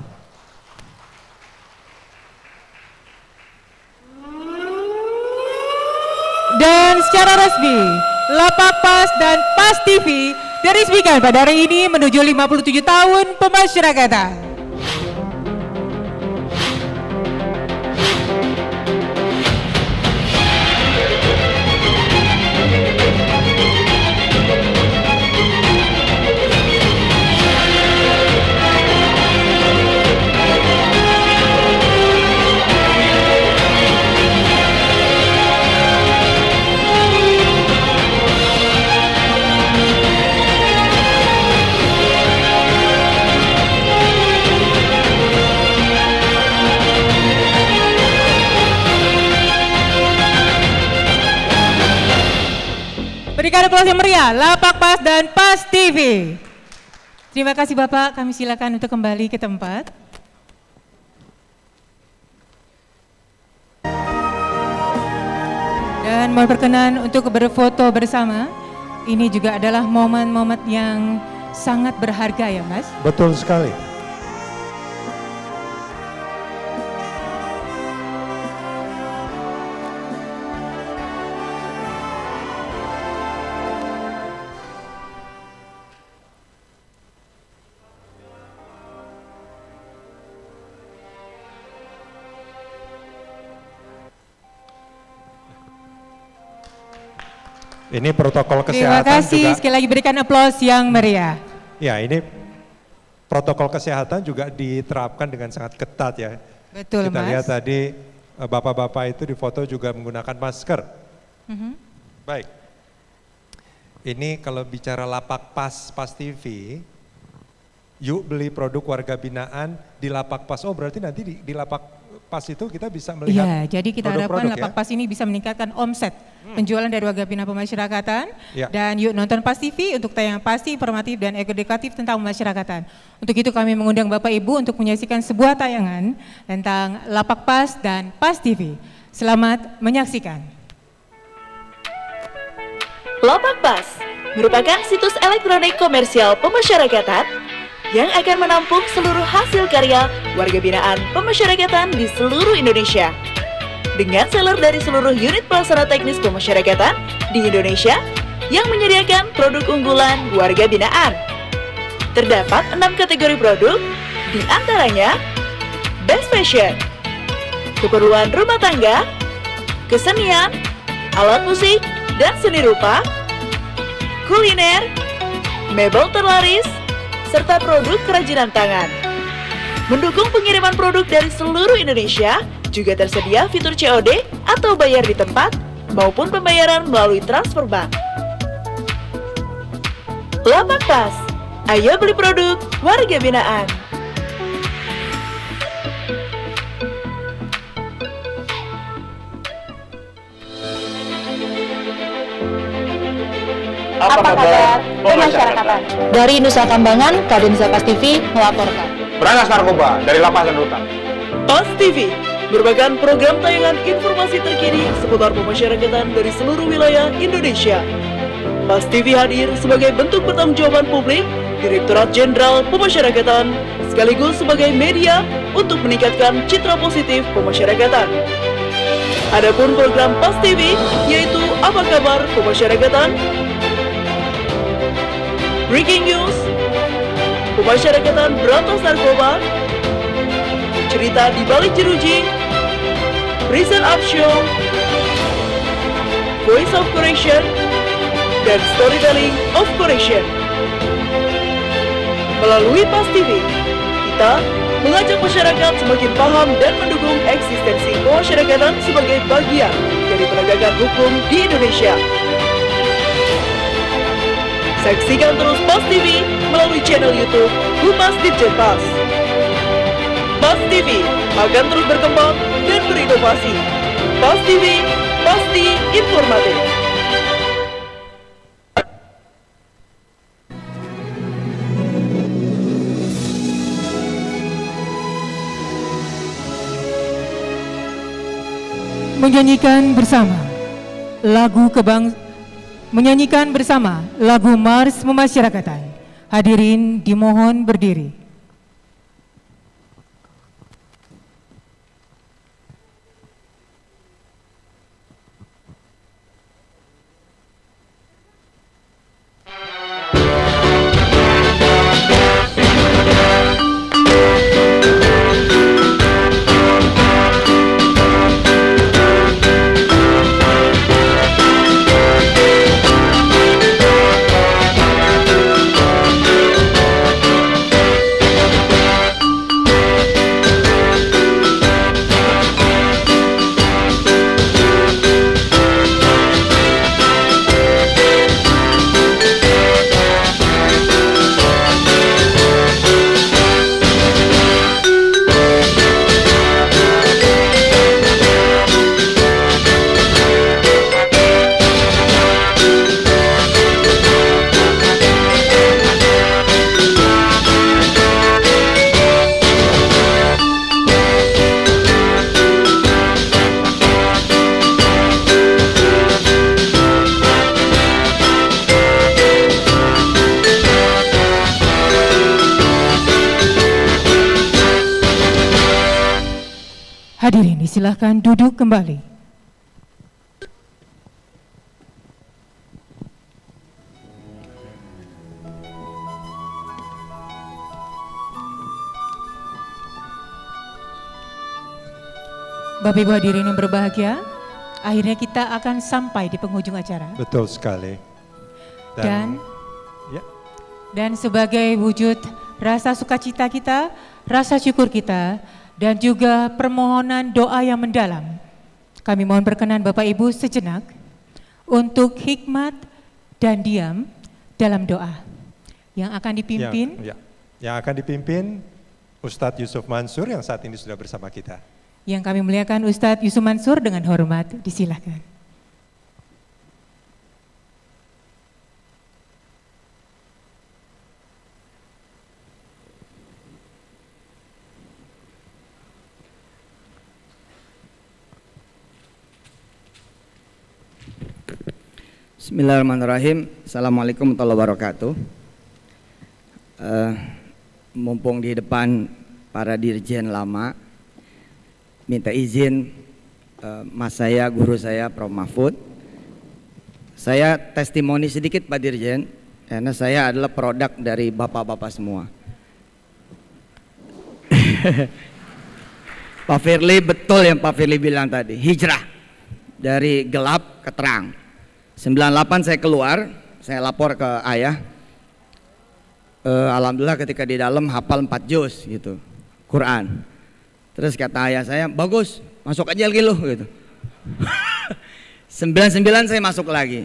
Dan secara resmi, Lapak Pas dan Pas TV diresmikan pada hari ini menuju 57 tahun pemasyarakatan. Berikan aplaus yang meriah, Lapak Pas dan Pas TV. Terima kasih Bapak, kami silakan untuk kembali ke tempat. Dan mohon berkenan untuk berfoto bersama. Ini juga adalah momen-momen yang sangat berharga ya Mas. Betul sekali. Ini protokol kesehatan. Terima kasih, juga, sekali lagi berikan aplaus yang meriah. Ya, ini protokol kesehatan juga diterapkan dengan sangat ketat ya. Betul Kita Mas. lihat tadi bapak-bapak itu difoto juga menggunakan masker. Baik. Ini kalau bicara lapak pas TV, yuk beli produk warga binaan di lapak pas. Oh berarti nanti di lapak pas itu kita bisa melihat. Iya, jadi kita harapkan lapak pas ini bisa meningkatkan omset penjualan dari warga binaan pemasyarakatan. Dan yuk nonton Pas TV untuk tayangan pasti, informatif dan edukatif tentang pemasyarakatan. Untuk itu kami mengundang Bapak Ibu untuk menyaksikan sebuah tayangan tentang lapak pas dan Pas TV. Selamat menyaksikan. Lapak Pas merupakan situs elektronik komersial pemasyarakatan yang akan menampung seluruh hasil karya warga binaan pemasyarakatan di seluruh Indonesia. Dengan seller dari seluruh unit pelaksana teknis pemasyarakatan di Indonesia yang menyediakan produk unggulan warga binaan. Terdapat 6 kategori produk, di antaranya Best Fashion, keperluan rumah tangga, kesenian, alat musik dan seni rupa, kuliner, mebel terlaris, serta produk kerajinan tangan. Mendukung pengiriman produk dari seluruh Indonesia, juga tersedia fitur COD atau bayar di tempat maupun pembayaran melalui transfer bank. Lapak Pas, ayo beli produk warga binaan. Apa kabar pemasyarakatan? Dari Nusa Kambangan, Kadensa Pas TV melaporkan. Berantas narkoba dari lapas dan rutan. Pas TV merupakan program tayangan informasi terkini seputar pemasyarakatan dari seluruh wilayah Indonesia. Pas TV hadir sebagai bentuk pertanggungjawaban publik Direktorat Jenderal Pemasyarakatan sekaligus sebagai media untuk meningkatkan citra positif pemasyarakatan. Adapun program Pas TV yaitu Apa Kabar Pemasyarakatan, Breaking News, Pemasyarakatan Berantas Narkoba, Cerita di Balik Jeruji, Prison Up Show, Voice of Correction, dan Storytelling of Correction. Melalui Pas TV, kita mengajak masyarakat semakin paham dan mendukung eksistensi pemasyarakatan sebagai bagian dari penegakan hukum di Indonesia. Saksikan terus Pas TV melalui channel YouTube Humas Ditjen Pas. Pas TV akan terus berkembang dan berinovasi. Pas TV, pasti informatif. Menyanyikan bersama lagu Mars Pemasyarakatan. Hadirin dimohon berdiri. Hadirin disilahkan duduk kembali. Bapak Ibu hadirin yang berbahagia, akhirnya kita akan sampai di penghujung acara. Betul sekali. Dan sebagai wujud rasa sukacita kita, rasa syukur kita, dan juga permohonan doa yang mendalam. Kami mohon berkenan Bapak Ibu sejenak untuk hikmat dan diam dalam doa yang akan dipimpin. Yang akan dipimpin Ustadz Yusuf Mansur yang saat ini sudah bersama kita. Yang kami muliakan Ustadz Yusuf Mansur dengan hormat disilakan. Bismillahirrahmanirrahim. Assalamualaikum warahmatullahi wabarakatuh. Mumpung di depan para dirjen lama, minta izin mas saya, guru saya, Prof. Mahfud. Saya testimoni sedikit Pak Dirjen, karena saya adalah produk dari bapak-bapak semua. Pak Firly, betul yang Pak Firly bilang tadi, hijrah dari gelap ke terang. 98 saya keluar, saya lapor ke ayah. Alhamdulillah ketika di dalam hafal 4 juz gitu, Quran. Terus kata ayah saya, bagus, masuk aja lagi lu gitu. 99 saya masuk lagi.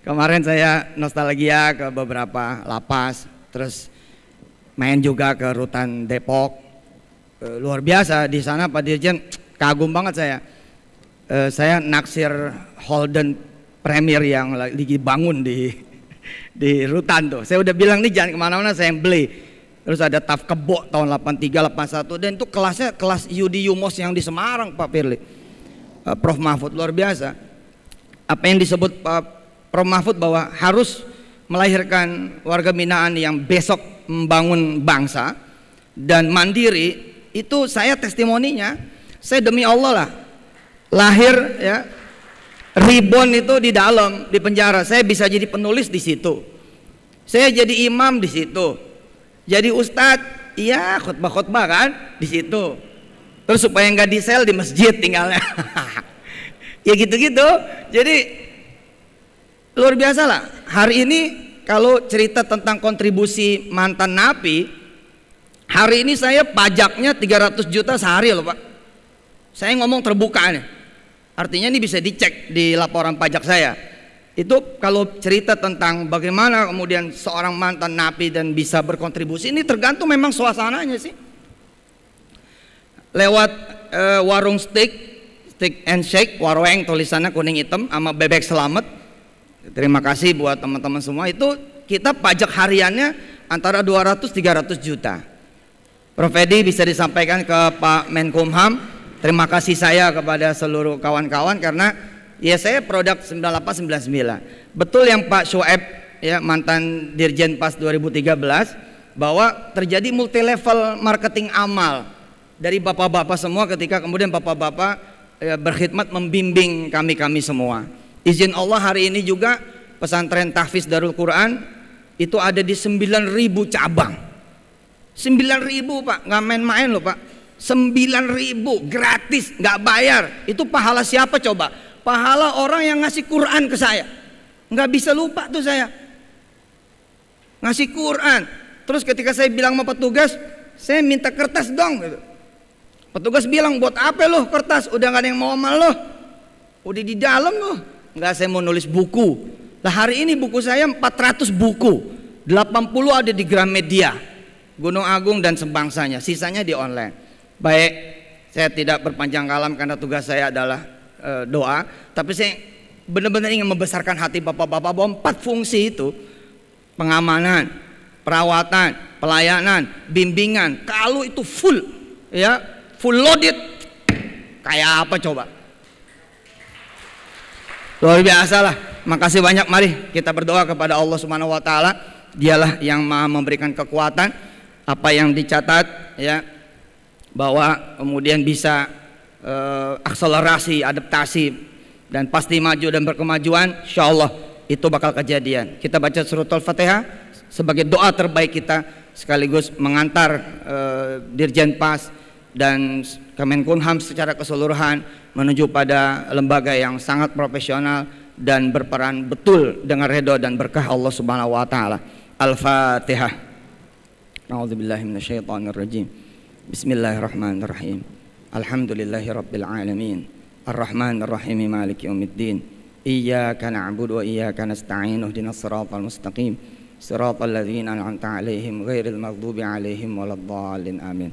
Kemarin saya nostalgia ke beberapa lapas, terus main juga ke rutan Depok. Luar biasa di sana Pak Dirjen, kagum banget saya. Saya naksir Holden Premier yang lagi bangun di rutan tuh. Saya udah bilang nih jangan kemana-mana, saya yang beli. Terus ada Taf Kebo tahun 83, 81, dan itu kelasnya kelas Yudi Yumos yang di Semarang Pak Firly. Prof. Mahfud luar biasa. Apa yang disebut Prof. Mahfud bahwa harus melahirkan warga binaan yang besok membangun bangsa dan mandiri, itu saya testimoninya. Saya demi Allah lah, lahir ya, ribon itu di dalam, di penjara. Saya bisa jadi penulis di situ. Saya jadi imam di situ. Jadi ustadz, iya khutbah-khutbah kan di situ. Terus supaya nggak di sel di masjid tinggalnya. Ya gitu-gitu. Jadi luar biasa lah. Hari ini kalau cerita tentang kontribusi mantan napi, hari ini saya pajaknya 300 juta sehari loh Pak. Saya ngomong terbuka nih. Artinya ini bisa dicek di laporan pajak saya. Itu kalau cerita tentang bagaimana kemudian seorang mantan napi dan bisa berkontribusi, ini tergantung memang suasananya sih. Lewat warung steak and shake, warweng tulisannya kuning hitam sama bebek selamat. Terima kasih buat teman-teman semua. Itu kita pajak hariannya antara 200-300 juta. Prof. Edi bisa disampaikan ke Pak Menkumham. Terima kasih saya kepada seluruh kawan-kawan karena ya saya produk 98-99. Betul yang Pak Shoaib ya, mantan Dirjen Pas 2013, bahwa terjadi multi level marketing amal dari bapak-bapak semua ketika kemudian bapak-bapak ya, berkhidmat membimbing kami semua. Izin Allah hari ini juga pesantren Tahfiz Darul Quran itu ada di 9.000 cabang. 9.000 Pak, nggak main-main loh Pak. 9.000 gratis, nggak bayar. Itu pahala siapa coba? Pahala orang yang ngasih Quran ke saya. Nggak bisa lupa tuh saya. Ngasih Quran. Terus ketika saya bilang sama petugas, saya minta kertas dong gitu. Petugas bilang, buat apa loh kertas? Udah nggak ada yang mau sama lo. Udah di dalam loh. Nggak, saya mau nulis buku. Nah hari ini buku saya 400 buku. 80 ada di Gramedia, Gunung Agung dan sebangsanya. Sisanya di online. Baik, saya tidak berpanjang kalam karena tugas saya adalah doa, tapi saya benar-benar ingin membesarkan hati bapak-bapak bahwa 4 fungsi itu, pengamanan, perawatan, pelayanan, bimbingan, kalau itu full ya, full loaded, kayak apa coba? Luar biasa lah. Makasih banyak, mari kita berdoa kepada Allah Subhanahu wa taala. Dialah yang Maha memberikan kekuatan. Apa yang dicatat ya, bahwa kemudian bisa akselerasi, adaptasi dan pasti maju dan berkemajuan, insya Allah itu bakal kejadian. Kita baca surat Al-Fatihah sebagai doa terbaik kita, sekaligus mengantar Dirjen Pas dan Kemenkumham secara keseluruhan menuju pada lembaga yang sangat profesional dan berperan betul dengan ridho dan berkah Allah Subhanahu wa taala. Al-Fatihah. A'udzubillahi minasyaitonirrajim. Bismillahirrahmanirrahim. Alhamdulillahirabbil alamin. Ar-Rahmanir Rahim Maliki Yaumiddin. Iyyaka na'budu wa iyyaka nasta'in. Ihdinas siratal mustaqim. Siratal ladzina an'amta 'alaihim ghairil maghdubi 'alaihim waladdallin. Amin.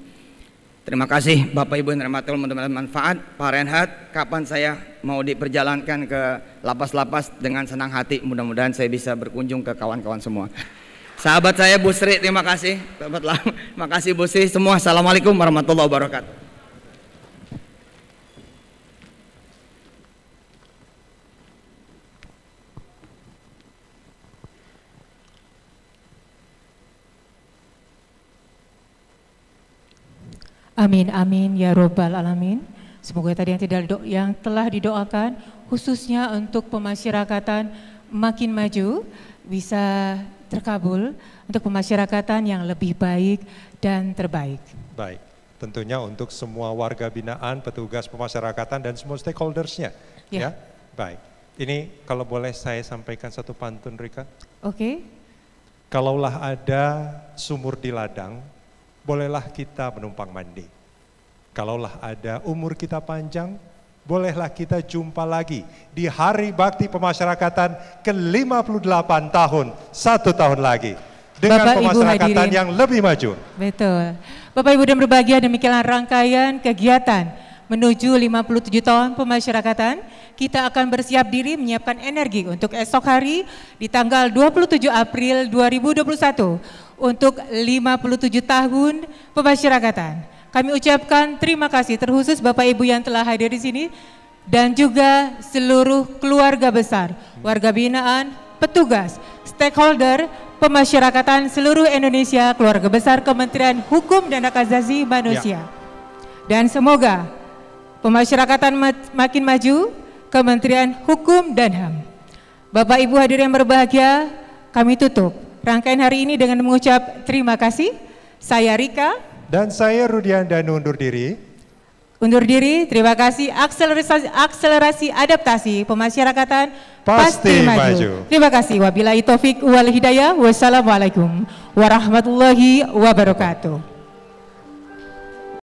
Terima kasih Bapak Ibu yang dirahmati Allah, mudah-mudahan manfaat. Pak Renhat, kapan saya mau diperjalankan ke lapas-lapas dengan senang hati, mudah-mudahan saya bisa berkunjung ke kawan-kawan semua. Sahabat saya Bu Sri, terima kasih. Terima kasih Bu Sri semua. Assalamualaikum warahmatullahi wabarakatuh. Amin, amin, ya robbal alamin. Semoga tadi yang telah didoakan, khususnya untuk pemasyarakatan makin maju, bisa terkabul untuk pemasyarakatan yang lebih baik dan terbaik. Baik, tentunya untuk semua warga binaan, petugas pemasyarakatan, dan semua stakeholdersnya. Ya, baik. Ini kalau boleh saya sampaikan satu pantun, Rika. Oke. Kalaulah ada sumur di ladang, bolehlah kita menumpang mandi. Kalaulah ada umur kita panjang, bolehlah kita jumpa lagi di Hari Bakti Pemasyarakatan ke-58 tahun, 1 tahun lagi. Dengan Bapak, pemasyarakatan yang lebih maju. Betul. Bapak Ibu dan berbahagia, demikianlah rangkaian kegiatan menuju 57 tahun pemasyarakatan. Kita akan bersiap diri menyiapkan energi untuk esok hari di tanggal 27 April 2021 untuk 57 tahun pemasyarakatan. Kami ucapkan terima kasih terkhusus Bapak Ibu yang telah hadir di sini dan juga seluruh keluarga besar, warga binaan, petugas, stakeholder, pemasyarakatan seluruh Indonesia, keluarga besar Kementerian Hukum dan Hak Asasi Manusia. Dan semoga pemasyarakatan makin maju, Kementerian Hukum dan HAM. Bapak Ibu hadirin yang berbahagia, kami tutup rangkaian hari ini dengan mengucap terima kasih. Saya Rika. Dan saya Rudian dan undur diri. Undur diri, terima kasih. Akselerasi adaptasi pemasyarakatan pasti maju. Terima kasih. Wabillahi taufik wal hidayah. Wassalamualaikum warahmatullahi wabarakatuh.